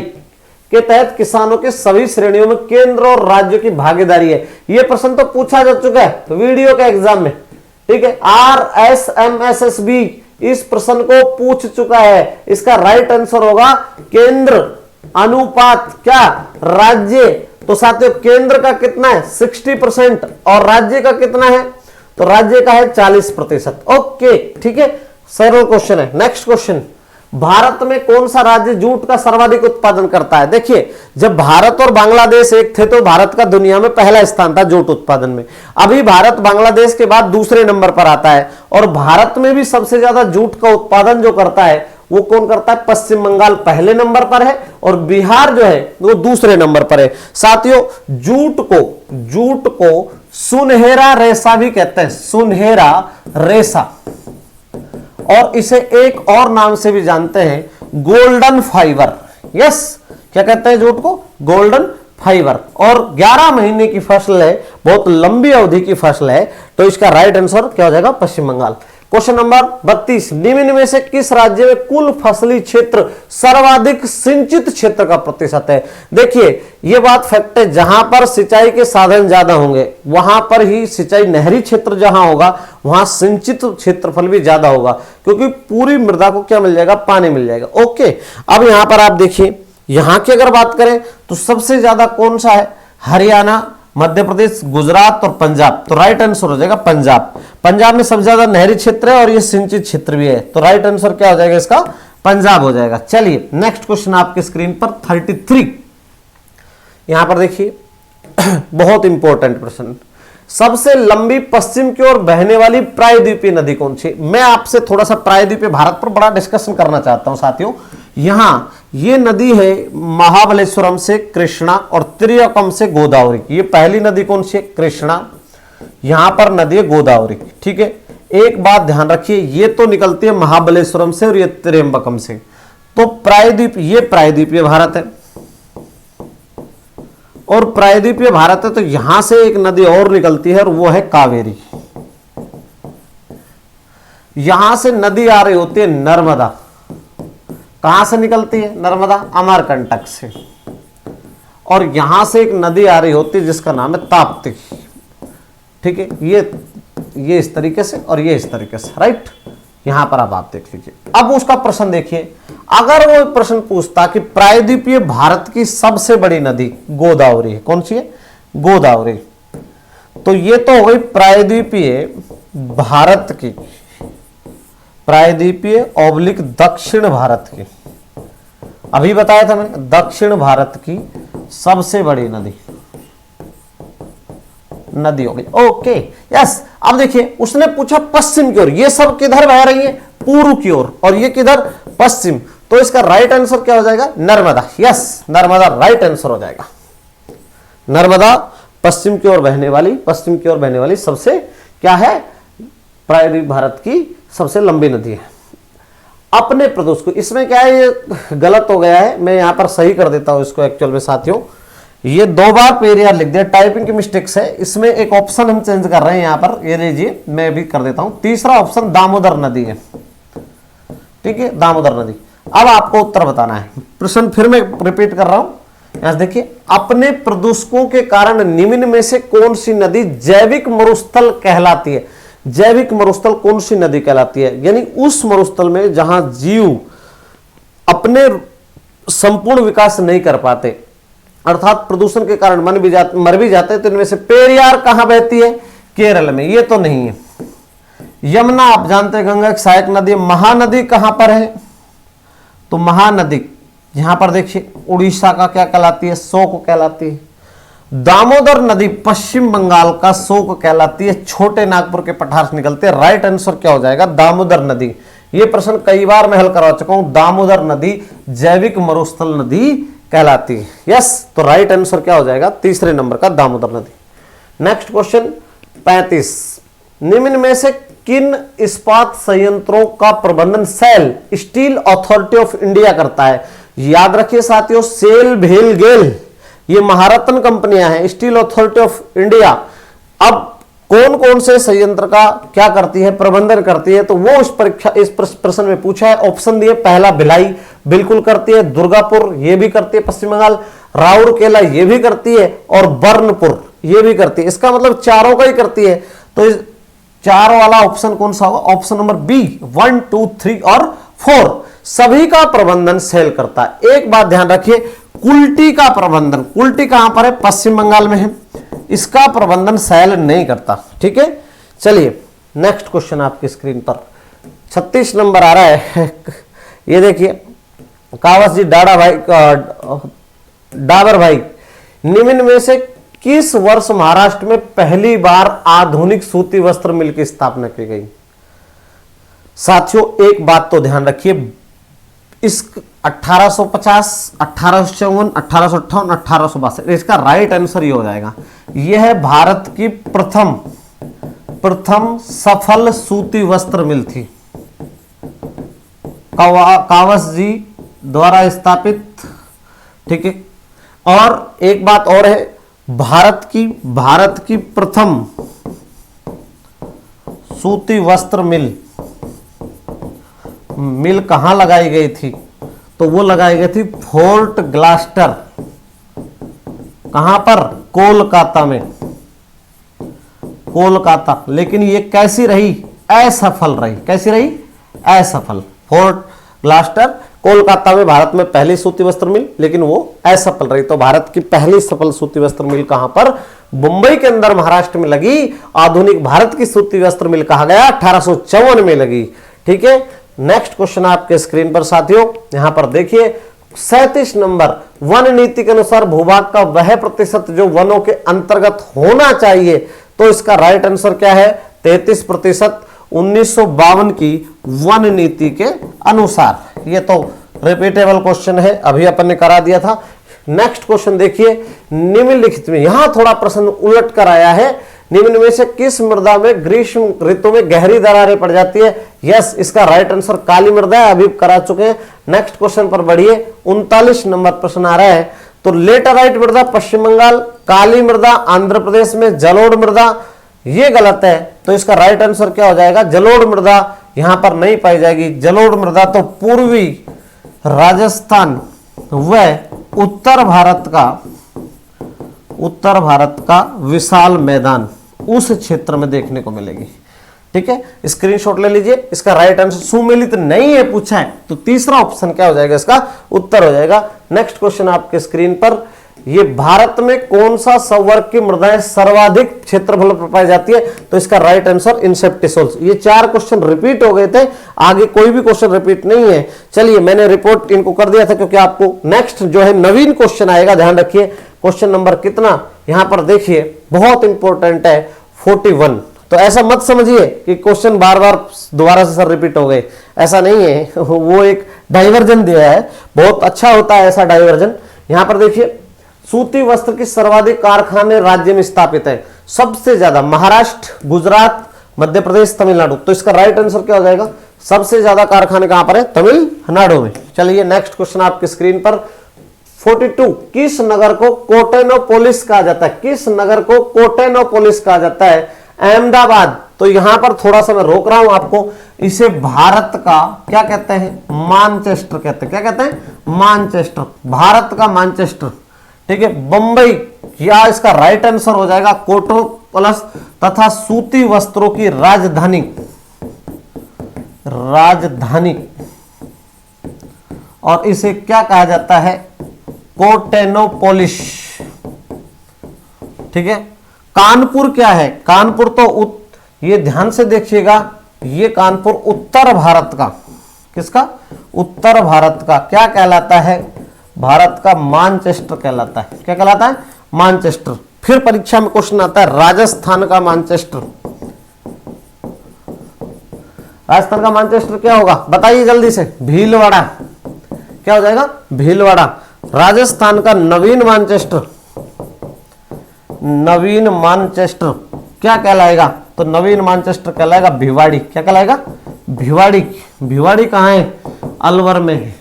के तहत किसानों के सभी श्रेणियों में केंद्र और राज्य की भागीदारी है। यह प्रश्न तो पूछा जा चुका है वीडियो के एग्जाम में, ठीक है। RSMSSB इस प्रश्न को पूछ चुका है। इसका राइट आंसर होगा केंद्र अनुपात क्या, राज्य। तो साथियों केंद्र का कितना है, 60%, और राज्य का कितना है, तो राज्य का है 40%। ओके, ठीक है, सरल क्वेश्चन है। नेक्स्ट क्वेश्चन, भारत में कौन सा राज्य जूट का सर्वाधिक उत्पादन करता है। देखिए, जब भारत और बांग्लादेश एक थे तो भारत का दुनिया में पहला स्थान था जूट उत्पादन में। अभी भारत बांग्लादेश के बाद दूसरे नंबर पर आता है, और भारत में भी सबसे ज्यादा जूट का उत्पादन जो करता है वो कौन करता है, पश्चिम बंगाल पहले नंबर पर है, और बिहार जो है वो दूसरे नंबर पर है। साथियों जूट को सुनहरा रेशा भी कहते हैं, सुनहरा रेशा, और इसे एक और नाम से भी जानते हैं, गोल्डन फाइबर। यस, क्या कहते हैं जूट को, गोल्डन फाइबर। और 11 महीने की फसल है, बहुत लंबी अवधि की फसल है, तो इसका राइट आंसर क्या हो जाएगा, पश्चिम बंगाल। क्वेश्चन नंबर 32, निम्न में से किस राज्य में कुल फसली क्षेत्र सर्वाधिक सिंचित क्षेत्र का प्रतिशत है? देखिए यह बात फैक्ट है, जहां पर सिंचाई के साधन ज्यादा होंगे वहां पर ही सिंचाई, नहरी क्षेत्र जहां होगा वहां सिंचित क्षेत्रफल भी ज्यादा होगा, क्योंकि पूरी मृदा को क्या मिल जाएगा? पानी मिल जाएगा। ओके, अब यहां पर आप देखिए, यहां की अगर बात करें तो सबसे ज्यादा कौन सा है? हरियाणा, मध्य प्रदेश, गुजरात और पंजाब। तो राइट आंसर हो जाएगा पंजाब। पंजाब में सबसे ज्यादा नहरी क्षेत्र है और ये सिंचित क्षेत्र भी है, तो राइट आंसर क्या हो जाएगा इसका? पंजाब हो जाएगा। चलिए नेक्स्ट क्वेश्चन आपके स्क्रीन पर 33, यहां पर देखिए बहुत इंपॉर्टेंट प्रश्न, सबसे लंबी पश्चिम की ओर बहने वाली प्रायद्वीपीय नदी कौन सी? मैं आपसे थोड़ा सा प्रायद्वीपीय भारत पर बड़ा डिस्कशन करना चाहता हूं साथियों। यहां ये नदी है महाबलेश्वरम से कृष्णा और त्रियकम से गोदावरी। ये पहली नदी कौन सी है? कृष्णा। यहां पर नदी है गोदावरी। ठीक है, एक बात ध्यान रखिए, ये तो निकलती है महाबलेश्वरम से और ये त्रियंबकम से, तो प्रायद्वीप, ये प्रायद्वीपीय भारत है और प्रायद्वीपीय भारत है, तो यहां से एक नदी और निकलती है और वो है कावेरी। यहां से नदी आ रही होती है नर्मदा। कहां से निकलती है नर्मदा? अमरकंटक से। और यहां से एक नदी आ रही होती है जिसका नाम है ताप्ती। ठीक है, ये इस तरीके से और ये इस तरीके से, राइट। यहां पर अब आप देख लीजिए। अब उसका प्रश्न देखिए, अगर वो प्रश्न पूछता कि प्रायद्वीपीय भारत की सबसे बड़ी नदी गोदावरी है, कौन सी है? गोदावरी। तो ये तो हो गई प्रायद्वीपीय भारत की, प्रायद्वीपीय ऑब्लिक दक्षिण भारत की, अभी बताया था मैंने, दक्षिण भारत की सबसे बड़ी नदी हो गई। Okay yes. अब देखिए उसने पूछा पश्चिम की ओर, ये सब किधर बह रही है? पूर्व की ओर, और ये किधर? पश्चिम। तो इसका राइट आंसर क्या हो जाएगा? Narmada. Yes, Narmada right answer हो जाएगा। नर्मदा पश्चिम की ओर बहने वाली सबसे क्या है? प्रायद्वीप भारत की सबसे लंबी नदी है। अपने प्रदेश को, इसमें क्या है, ये गलत हो गया है, मैं यहां पर सही कर देता हूं इसको। एक्चुअल में साथियों ये 2 बार पेरियार लिख दिया, टाइपिंग की मिस्टेक्स है। इसमें एक ऑप्शन हम चेंज कर रहे हैं यहां पर, ये लीजिए मैं भी कर देता हूं। तीसरा ऑप्शन दामोदर नदी है। ठीक है, दामोदर नदी। अब आपको उत्तर बताना है। प्रश्न फिर मैं रिपीट कर रहा हूं, यहां देखिए, अपने प्रदूषकों के कारण निम्न में से कौन सी नदी जैविक मरुस्थल कहलाती है? जैविक मरुस्थल कौन सी नदी कहलाती है? यानी उस मरुस्थल में जहां जीव अपने संपूर्ण विकास नहीं कर पाते, अर्थात प्रदूषण के कारण मर भी जाते हैं। तो इनमें से पेरियार कहां बहती है? केरल में। ये तो नहीं है। यमुना आप जानते हैं गंगा की सहायक नदी। महानदी कहां पर है? तो महानदी यहां पर देखिए उड़ीसा का क्या कहलाती है? शोक कहलाती है। दामोदर नदी पश्चिम बंगाल का शोक कहलाती है। छोटे नागपुर के पठार से निकलते हैं। राइट आंसर क्या हो जाएगा? दामोदर नदी। ये प्रश्न कई बार मैं हल करवा चुका हूं। दामोदर नदी जैविक मरुस्थल नदी कहलाती है। यस, तो राइट आंसर क्या हो जाएगा? तीसरे नंबर का दामोदर नदी। नेक्स्ट क्वेश्चन 35, निम्न में से किन इस्पात संयंत्रों का प्रबंधन SAIL steel authority of India करता है? याद रखिए साथियों, सेल, भेल, गेल ये महारत्न कंपनियां हैं, स्टील अथॉरिटी ऑफ इंडिया। अब कौन कौन से संयंत्र का क्या करती है? प्रबंधन करती है। तो वो इस प्रश्न में पूछा है। ऑप्शन दिए, पहला भिलाई बिल्कुल करती है, दुर्गापुर ये भी करती है पश्चिम बंगाल, राउरकेला ये भी करती है और बर्नपुर ये भी करती है। इसका मतलब चारों का ही करती है। तो इस 4 वाला ऑप्शन कौन सा होगा? Option number B. 1, 2, 3 और 4 सभी का प्रबंधन सेल करता है। एक बात ध्यान रखिए, कुल्टी का प्रबंधन, कुल्टी कहां पर है? पश्चिम बंगाल में है। इसका प्रबंधन सेल नहीं करता। ठीक है, चलिए नेक्स्ट क्वेश्चन आपकी स्क्रीन पर 36 नंबर आ रहा है। ये देखिए, कावस जी डाबर भाई, निम्न में से किस वर्ष महाराष्ट्र में पहली बार आधुनिक सूती वस्त्र मिल की स्थापना की गई? साथियों एक बात तो ध्यान रखिए, इस 1850, 1854, 1858, 1862 इसका राइट आंसर ये हो जाएगा। यह है भारत की प्रथम सफल सूती वस्त्र मिल थी, कावस जी द्वारा स्थापित। ठीक है, और एक बात और है, भारत की प्रथम सूती वस्त्र मिल मिल कहाँ लगाई गई थी? तो वो लगाई गई थी फोर्ट ग्लास्टर। कहां पर? कोलकाता में, कोलकाता। लेकिन ये कैसी रही? असफल रही। कैसी रही? असफल। फोर्ट ग्लास्टर कोलकाता में भारत में पहली सूती वस्त्र मिल, लेकिन वो असफल रही। तो भारत की पहली सफल सूती वस्त्र मिल कहां पर? मुंबई के अंदर महाराष्ट्र में लगी। आधुनिक भारत की सूती वस्त्र मिल कहा गया 1854 में लगी। ठीक है, नेक्स्ट क्वेश्चन आपके स्क्रीन पर साथियों, यहां पर देखिए 37 नंबर, वन नीति के अनुसार भूभाग का वह प्रतिशत जो वनों के अंतर्गत होना चाहिए, तो इसका राइट आंसर क्या है? 33% 1952 की वन नीति के अनुसार। ये तो रिपीटेबल क्वेश्चन है, अभी अपन ने करा दिया था। नेक्स्ट क्वेश्चन देखिए, निम्नलिखित में, यहां थोड़ा प्रश्न उलट कर आया है, निम्न में से किस मृदा में ग्रीष्म ऋतु में गहरी दरारें पड़ जाती है? यस, इसका राइट आंसर काली मृदा है, अभी करा चुके हैं। नेक्स्ट क्वेश्चन पर बढ़िए, 39 नंबर प्रश्न आ रहा है। तो लेटराइट मृदा पश्चिम बंगाल, काली मृदा आंध्र प्रदेश में, जलोढ़ मृदा, ये गलत है। तो इसका राइट आंसर क्या हो जाएगा? जलोढ़ मृदा यहां पर नहीं पाई जाएगी। जलोढ़ मृदा तो पूर्वी राजस्थान व उत्तर भारत का विशाल मैदान, उस क्षेत्र में देखने को मिलेगी। ठीक है, स्क्रीनशॉट ले लीजिए। इसका राइट आंसर सुमेलित नहीं है पूछा है, तो तीसरा ऑप्शन क्या हो जाएगा? इसका उत्तर हो जाएगा। नेक्स्ट क्वेश्चन आपके स्क्रीन पर, ये भारत में कौन सा संवर्ग की मृदाएं सर्वाधिक क्षेत्रफल पर पाई जाती है? तो इसका राइट आंसर इंसेप्टिसोल्स। ये 4 क्वेश्चन रिपीट हो गए थे, आगे कोई भी क्वेश्चन रिपीट नहीं है। चलिए, मैंने रिपोर्ट इनको कर दिया था क्योंकि आपको नेक्स्ट जो है नवीन क्वेश्चन आएगा, ध्यान रखिए। क्वेश्चन नंबर कितना यहां पर देखिए, बहुत इंपॉर्टेंट है, 41। तो ऐसा मत समझिए कि क्वेश्चन बार बार दोबारा से सर रिपीट हो गए, ऐसा नहीं है। वो एक डाइवर्जन दिया है, बहुत अच्छा होता है ऐसा डाइवर्जन। यहां पर देखिए, सूती वस्त्र की सर्वाधिक कारखाने राज्य में स्थापित है, सबसे ज्यादा महाराष्ट्र, गुजरात, मध्य प्रदेश, तमिलनाडु। तो इसका राइट आंसर क्या हो जाएगा? सबसे ज्यादा कारखाने कहां पर है? तमिलनाडु में। चलिए, नेक्स्ट क्वेश्चन आपकी स्क्रीन पर, 42, किस नगर को कोटेनोपोलिस कहा जाता है? किस नगर को कोटेनोपोलिस कहा जाता है? अहमदाबाद। तो यहां पर थोड़ा सा मैं रोक रहा हूं आपको, इसे भारत का क्या कहते हैं? मानचेस्टर कहते हैं। क्या कहते हैं? मानचेस्टर, भारत का मानचेस्टर। ठीक है, बंबई, या इसका राइट आंसर हो जाएगा कोटोपोलिस, तथा सूती वस्त्रों की राजधानी, और इसे क्या कहा जाता है? कोटेनोपोलिस। ठीक है, कानपुर क्या है? कानपुर तो ये ध्यान से देखिएगा, ये कानपुर उत्तर भारत का, किसका? उत्तर भारत का क्या कहलाता है? भारत का मानचेस्टर कहलाता है। क्या कहलाता है? मानचेस्टर। फिर परीक्षा में क्वेश्चन आता है, राजस्थान का मानचेस्टर। राजस्थान का मानचेस्टर क्या होगा? बताइए जल्दी से। भीलवाड़ा। क्या हो जाएगा? भीलवाड़ा। राजस्थान का नवीन मानचेस्टर, नवीन मानचेस्टर क्या कहलाएगा? तो नवीन मानचेस्टर कहलाएगा भिवाड़ी। क्या कहलाएगा? भिवाड़ी। भिवाड़ी कहां है? अलवर में है।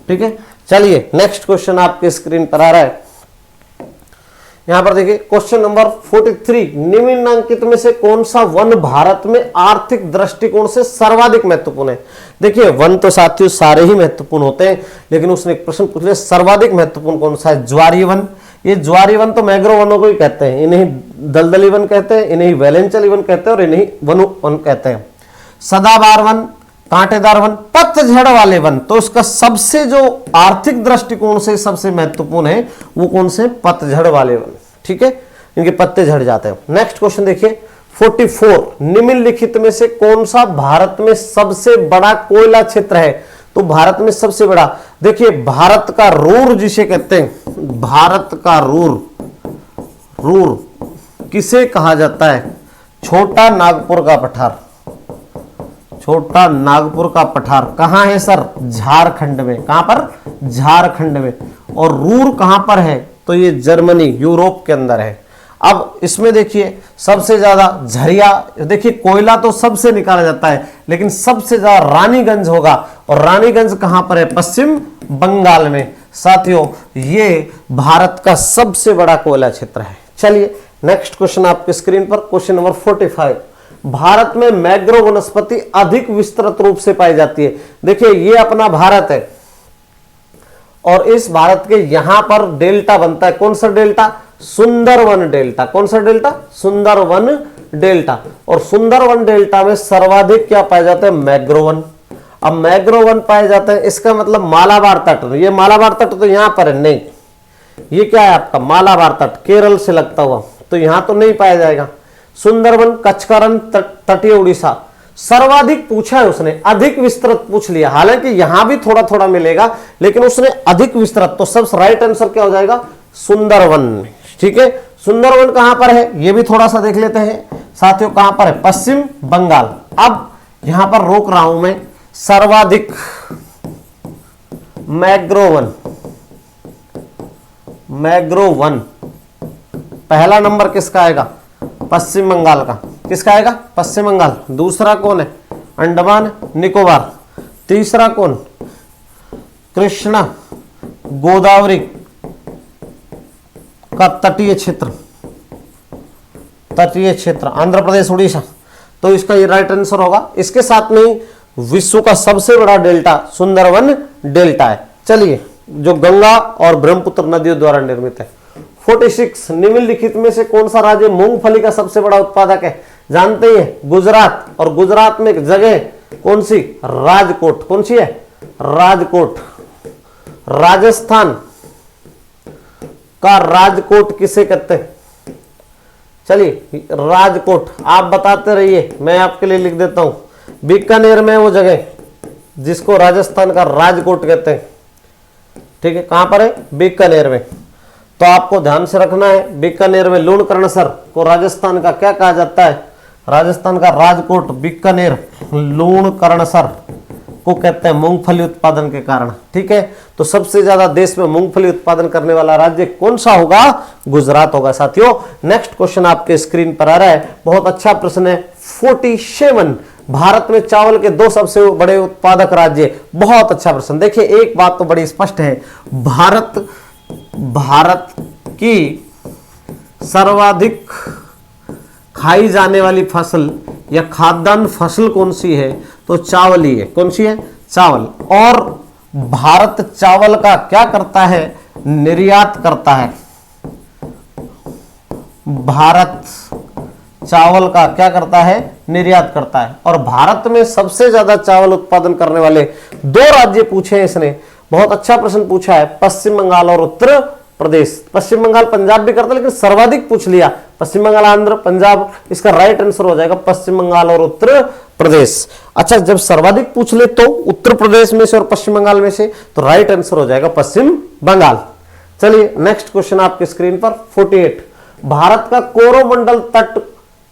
ठीक है, चलिए नेक्स्ट क्वेश्चन आपके स्क्रीन पर आ रहा है। यहां पर देखिए क्वेश्चन नंबर 43, निम्नलिखित में से कौन सा वन भारत में आर्थिक दृष्टिकोण से सर्वाधिक महत्वपूर्ण है? देखिए, वन तो साथियों सारे ही महत्वपूर्ण होते हैं, लेकिन उसने एक प्रश्न पूछ लिया, सर्वाधिक महत्वपूर्ण कौन सा है? ज्वारी वन। ये ज्वारी वन तो मैग्रो वनों को ही कहते हैं, इन्हें दलदली वन कहते हैं, इन्हें वेलेंचली वन कहते हैं, और इन्हें वनु वन कहते हैं। सदाबहार वन, कांटेदार वन, पतझड़ वाले वन। तो इसका सबसे जो आर्थिक दृष्टिकोण से सबसे महत्वपूर्ण है वो कौन से? पतझड़ वाले वन। ठीक है, इनके पत्ते झड़ जाते हैं। नेक्स्ट क्वेश्चन देखिए 44, निम्नलिखित में से कौन सा भारत में सबसे बड़ा कोयला क्षेत्र है? तो भारत में सबसे बड़ा, देखिए भारत का रूर जिसे कहते हैं, भारत का रूर किसे कहा जाता है? छोटा नागपुर का पठार। छोटा नागपुर का पठार कहां है सर? झारखंड में। कहां पर? झारखंड में। और रूर कहां पर है? तो ये जर्मनी, यूरोप के अंदर है। अब इसमें देखिए सबसे ज्यादा झरिया, देखिए कोयला तो सबसे निकाला जाता है, लेकिन सबसे ज्यादा रानीगंज होगा, और रानीगंज कहां पर है? पश्चिम बंगाल में। साथियों, ये भारत का सबसे बड़ा कोयला क्षेत्र है। चलिए नेक्स्ट क्वेश्चन आपके स्क्रीन पर, क्वेश्चन नंबर 45, भारत में मैग्रो वनस्पति अधिक विस्तृत रूप से पाई जाती है। देखिए ये अपना भारत है और इस भारत के यहां पर डेल्टा बनता है। कौन सा डेल्टा? सुंदरवन डेल्टा। कौन सा डेल्टा? सुंदरवन डेल्टा। और सुंदरवन डेल्टा में सर्वाधिक क्या पाए जाते हैं? मैग्रोवन। अब मैग्रोवन पाए जाते हैं, इसका मतलब मालाबार तट। ये मालाबार तट तो यहां पर है नहीं, ये क्या है आपका मालाबार तट, केरल से लगता हुआ, तो यहां तो नहीं पाया जाएगा। सुंदरवन, कच्छकरण, तटीय उड़ीसा। सर्वाधिक पूछा है उसने, अधिक विस्तृत पूछ लिया। हालांकि यहां भी थोड़ा थोड़ा मिलेगा, लेकिन उसने अधिक विस्तृत, तो सबसे राइट आंसर क्या हो जाएगा? सुंदरवन। ठीक है, सुंदरवन कहां पर है ये भी थोड़ा सा देख लेते हैं साथियों। कहां पर है? पश्चिम बंगाल। अब यहां पर रोक रहा हूं मैं, सर्वाधिक मैग्रोवन, मैग्रोवन पहला नंबर किसका आएगा? पश्चिम बंगाल का। किसका आएगा? पश्चिम बंगाल। दूसरा कौन है? अंडमान निकोबार। तीसरा कौन? कृष्णा गोदावरी का तटीय क्षेत्र, तटीय क्षेत्र आंध्र प्रदेश उड़ीसा। तो इसका ये राइट आंसर होगा। इसके साथ में ही विश्व का सबसे बड़ा डेल्टा सुंदरवन डेल्टा है। चलिए, जो गंगा और ब्रह्मपुत्र नदियों द्वारा निर्मित है। 46 निम्नलिखित में से कौन सा राज्य मूंगफली का सबसे बड़ा उत्पादक है? जानते ही हैं, गुजरात। और गुजरात में एक जगह कौन सी? राजकोट। कौन सी है? राजकोट। राजस्थान का राजकोट किसे कहते हैं? चलिए, राजकोट आप बताते रहिए, मैं आपके लिए लिख देता हूं। बीकानेर में वो जगह जिसको राजस्थान का राजकोट कहते हैं। ठीक है, कहां पर है? बीकानेर में। तो आपको ध्यान से रखना है, बीकानेर में लूणकरणसर को राजस्थान का क्या कहा जाता है? राजस्थान का राजकोट। बीकानेर लूणकरणसर को कहते हैं मूंगफली उत्पादन के कारण। ठीक है, तो सबसे ज्यादा देश में मूंगफली उत्पादन करने वाला राज्य कौन सा होगा? गुजरात होगा साथियों। नेक्स्ट क्वेश्चन आपके स्क्रीन पर आ रहा है, बहुत अच्छा प्रश्न है। 47 भारत में चावल के 2 सबसे बड़े उत्पादक राज्य। बहुत अच्छा प्रश्न। देखिए, एक बात तो बड़ी स्पष्ट है, भारत की सर्वाधिक खाई जाने वाली फसल या खाद्यान्न फसल कौन सी है? तो चावल ही है। कौन सी है? चावल। और भारत चावल का क्या करता है? निर्यात करता है। भारत चावल का क्या करता है? निर्यात करता है। और भारत में सबसे ज्यादा चावल उत्पादन करने वाले 2 राज्य पूछे हैं इसने। बहुत अच्छा प्रश्न पूछा है, पश्चिम बंगाल और उत्तर प्रदेश। पश्चिम बंगाल पंजाब भी करता है, लेकिन सर्वाधिक पूछ लिया पश्चिम बंगाल, आंध्र, पंजाब। इसका राइट आंसर हो जाएगा पश्चिम बंगाल और उत्तर प्रदेश। अच्छा, जब सर्वाधिक पूछ ले तो उत्तर प्रदेश में से और पश्चिम बंगाल में से, तो राइट आंसर हो जाएगा पश्चिम बंगाल। चलिए, नेक्स्ट क्वेश्चन आपके स्क्रीन पर 48 भारत का कोरोमंडल तट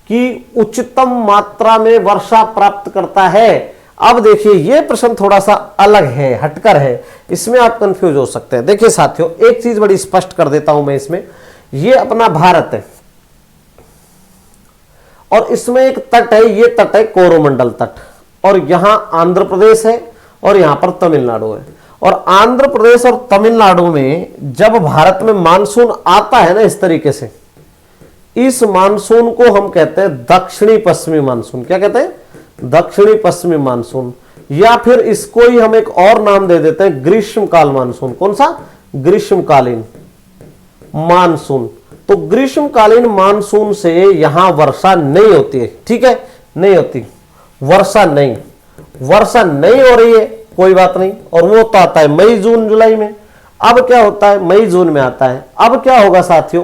की उच्चतम मात्रा में वर्षा प्राप्त करता है। अब देखिए, यह प्रश्न थोड़ा सा अलग है, हटकर है, इसमें आप कंफ्यूज हो सकते हैं। देखिए साथियों, एक चीज बड़ी स्पष्ट कर देता हूं मैं इसमें। यह अपना भारत है और इसमें एक तट है, यह तट है कोरोमंडल तट, और यहां आंध्र प्रदेश है और यहां पर तमिलनाडु है। और आंध्र प्रदेश और तमिलनाडु में जब भारत में मानसून आता है ना इस तरीके से, इस मानसून को हम कहते हैं दक्षिणी पश्चिमी मानसून। क्या कहते हैं? दक्षिणी पश्चिमी मानसून। या फिर इसको ही हम एक और नाम दे देते हैं, ग्रीष्मकाल मानसून। कौन सा? ग्रीष्मकालीन मानसून। तो ग्रीष्मकालीन मानसून से यहां वर्षा नहीं होती है। ठीक है, नहीं होती वर्षा, नहीं वर्षा नहीं हो रही है, कोई बात नहीं। और वो तो आता है मई जून जुलाई में। अब क्या होता है? मई जून में आता है। अब क्या होगा साथियों,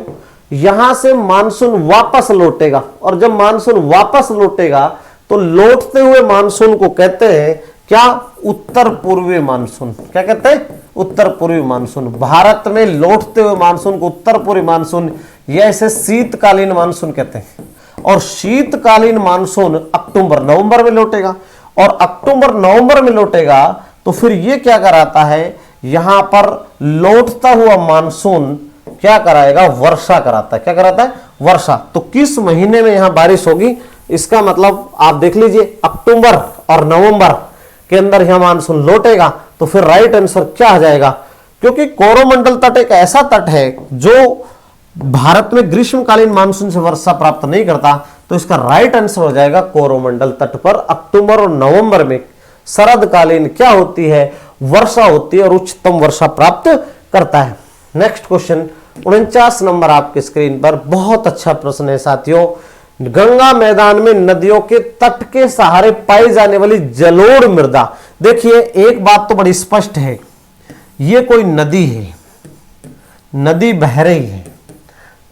यहां से मानसून वापस लौटेगा, और जब मानसून वापस लौटेगा तो लौटते हुए मानसून को कहते हैं क्या? उत्तर पूर्वी मानसून। क्या कहते हैं? उत्तर पूर्वी मानसून। भारत में लौटते हुए मानसून को उत्तर पूर्वी मानसून या इसे शीतकालीन मानसून कहते हैं। और शीतकालीन मानसून अक्टूबर नवंबर में लौटेगा, और अक्टूबर नवंबर में लौटेगा तो फिर ये क्या कराता है? यहां पर लौटता हुआ मानसून क्या कराएगा? वर्षा कराता है। क्या कराता है? वर्षा। तो किस महीने में यहां बारिश होगी, इसका मतलब आप देख लीजिए, अक्टूबर और नवंबर के अंदर यहां मानसून लौटेगा। तो फिर राइट आंसर क्या आ जाएगा? क्योंकि कोरोमंडल तट एक ऐसा तट है जो भारत में ग्रीष्मकालीन मानसून से वर्षा प्राप्त नहीं करता, तो इसका राइट आंसर हो जाएगा कोरोमंडल तट पर अक्टूबर और नवंबर में शरदकालीन क्या होती है, वर्षा होती है और उच्चतम वर्षा प्राप्त करता है। नेक्स्ट क्वेश्चन 49 नंबर आपके स्क्रीन पर, बहुत अच्छा प्रश्न है साथियों। गंगा मैदान में नदियों के तट के सहारे पाई जाने वाली जलोढ़ मृदा। देखिए एक बात तो बड़ी स्पष्ट है, ये कोई नदी है, नदी बह रही है,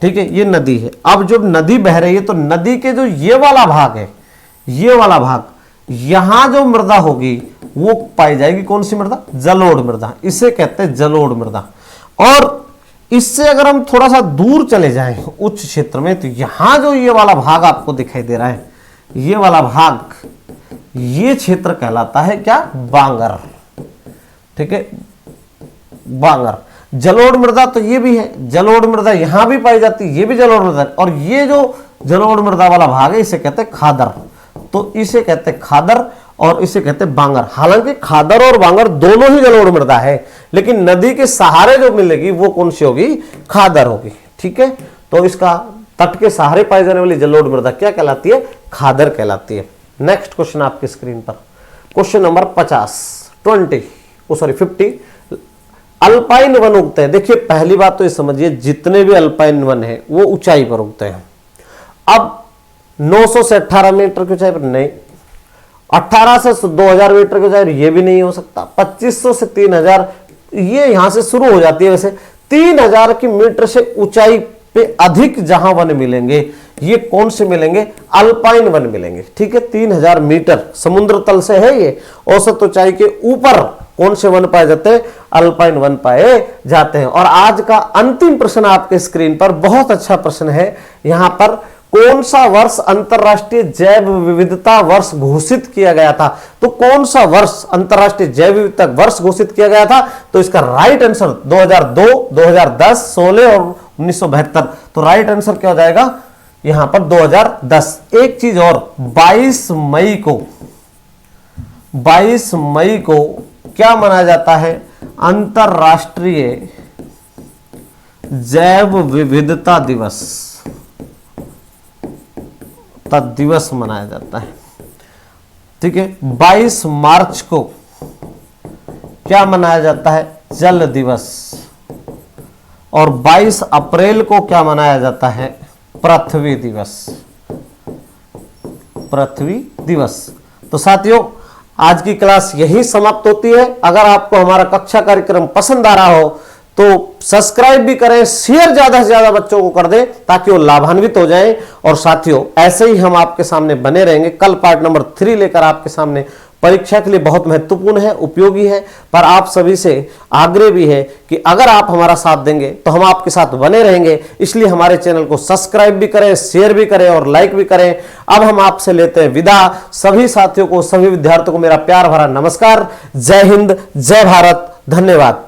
ठीक है, ये नदी है। अब जब नदी बह रही है तो नदी के जो ये वाला भाग है, ये वाला भाग, यहां जो मृदा होगी वो पाई जाएगी कौन सी मृदा, जलोढ़ मृदा, इसे कहते हैं जलोढ़ मृदा। और इससे अगर हम थोड़ा सा दूर चले जाएं उच्च क्षेत्र में, तो यहां जो ये वाला भाग आपको दिखाई दे रहा है, ये वाला भाग, ये क्षेत्र कहलाता है क्या, बांगर, ठीक है, बांगर। जलोढ़ मृदा तो ये भी है, जलोढ़ मृदा यहां भी पाई जाती है, ये भी जलोढ़ मृदा, और ये जो जलोढ़ मृदा वाला भाग है इसे कहते हैं खादर, तो इसे कहते हैं खादर और इसे कहते हैं बांगर। हालांकि खादर और बांगर दोनों ही जलोढ़ मृदा है, लेकिन नदी के सहारे जो मिलेगी वो कौन सी होगी, खादर होगी, ठीक है। तो इसका तट के सहारे पाई जाने वाली जलोढ़ मृदा क्या कहलाती है, खादर कहलाती है। नेक्स्ट क्वेश्चन आपकी स्क्रीन पर, क्वेश्चन नंबर 50 अल्पाइन वन उगते हैं। देखिए पहली बात तो ये समझिए, जितने भी अल्पाइन वन है वो ऊंचाई पर उगते हैं। अब 900 से 18 मीटर की ऊंचाई पर नहीं, 18 से 2000 मीटर की ऊंचाई ये भी नहीं हो सकता, 2500 से 3000 ये यहां से शुरू हो जाती है। वैसे 3000 की मीटर से ऊंचाई पे अधिक जहां वन मिलेंगे ये कौन से मिलेंगे, अल्पाइन वन मिलेंगे, ठीक है। 3000 मीटर समुद्र तल से है ये, औसत ऊंचाई के ऊपर कौन से वन पाए जाते हैं, अल्पाइन वन पाए जाते हैं। और आज का अंतिम प्रश्न आपके स्क्रीन पर, बहुत अच्छा प्रश्न है। यहां पर कौन सा वर्ष अंतरराष्ट्रीय जैव विविधता वर्ष घोषित किया गया था, तो कौन सा वर्ष अंतरराष्ट्रीय जैव विविधता वर्ष घोषित किया गया था, तो इसका राइट आंसर 2002, 2010, 16 और 1972। तो राइट आंसर क्या हो जाएगा यहां पर 2010। एक चीज और, 22 मई को क्या मनाया जाता है, अंतरराष्ट्रीय जैव विविधता दिवस दिवस मनाया जाता है, ठीक है। 22 मार्च को क्या मनाया जाता है, जल दिवस, और 22 अप्रैल को क्या मनाया जाता है, पृथ्वी दिवस। तो साथियों आज की क्लास यही समाप्त होती है। अगर आपको हमारा कक्षा कार्यक्रम पसंद आ रहा हो तो सब्सक्राइब भी करें, शेयर ज्यादा से ज्यादा बच्चों को कर दें ताकि वो लाभान्वित हो जाएं। और साथियों ऐसे ही हम आपके सामने बने रहेंगे। कल पार्ट नंबर 3 लेकर आपके सामने, परीक्षा के लिए बहुत महत्वपूर्ण है, उपयोगी है, पर आप सभी से आग्रह भी है कि अगर आप हमारा साथ देंगे तो हम आपके साथ बने रहेंगे। इसलिए हमारे चैनल को सब्सक्राइब भी करें, शेयर भी करें और लाइक भी करें। अब हम आपसे लेते हैं विदा। सभी साथियों को, सभी विद्यार्थियों को मेरा प्यार भरा नमस्कार। जय हिंद, जय भारत, धन्यवाद।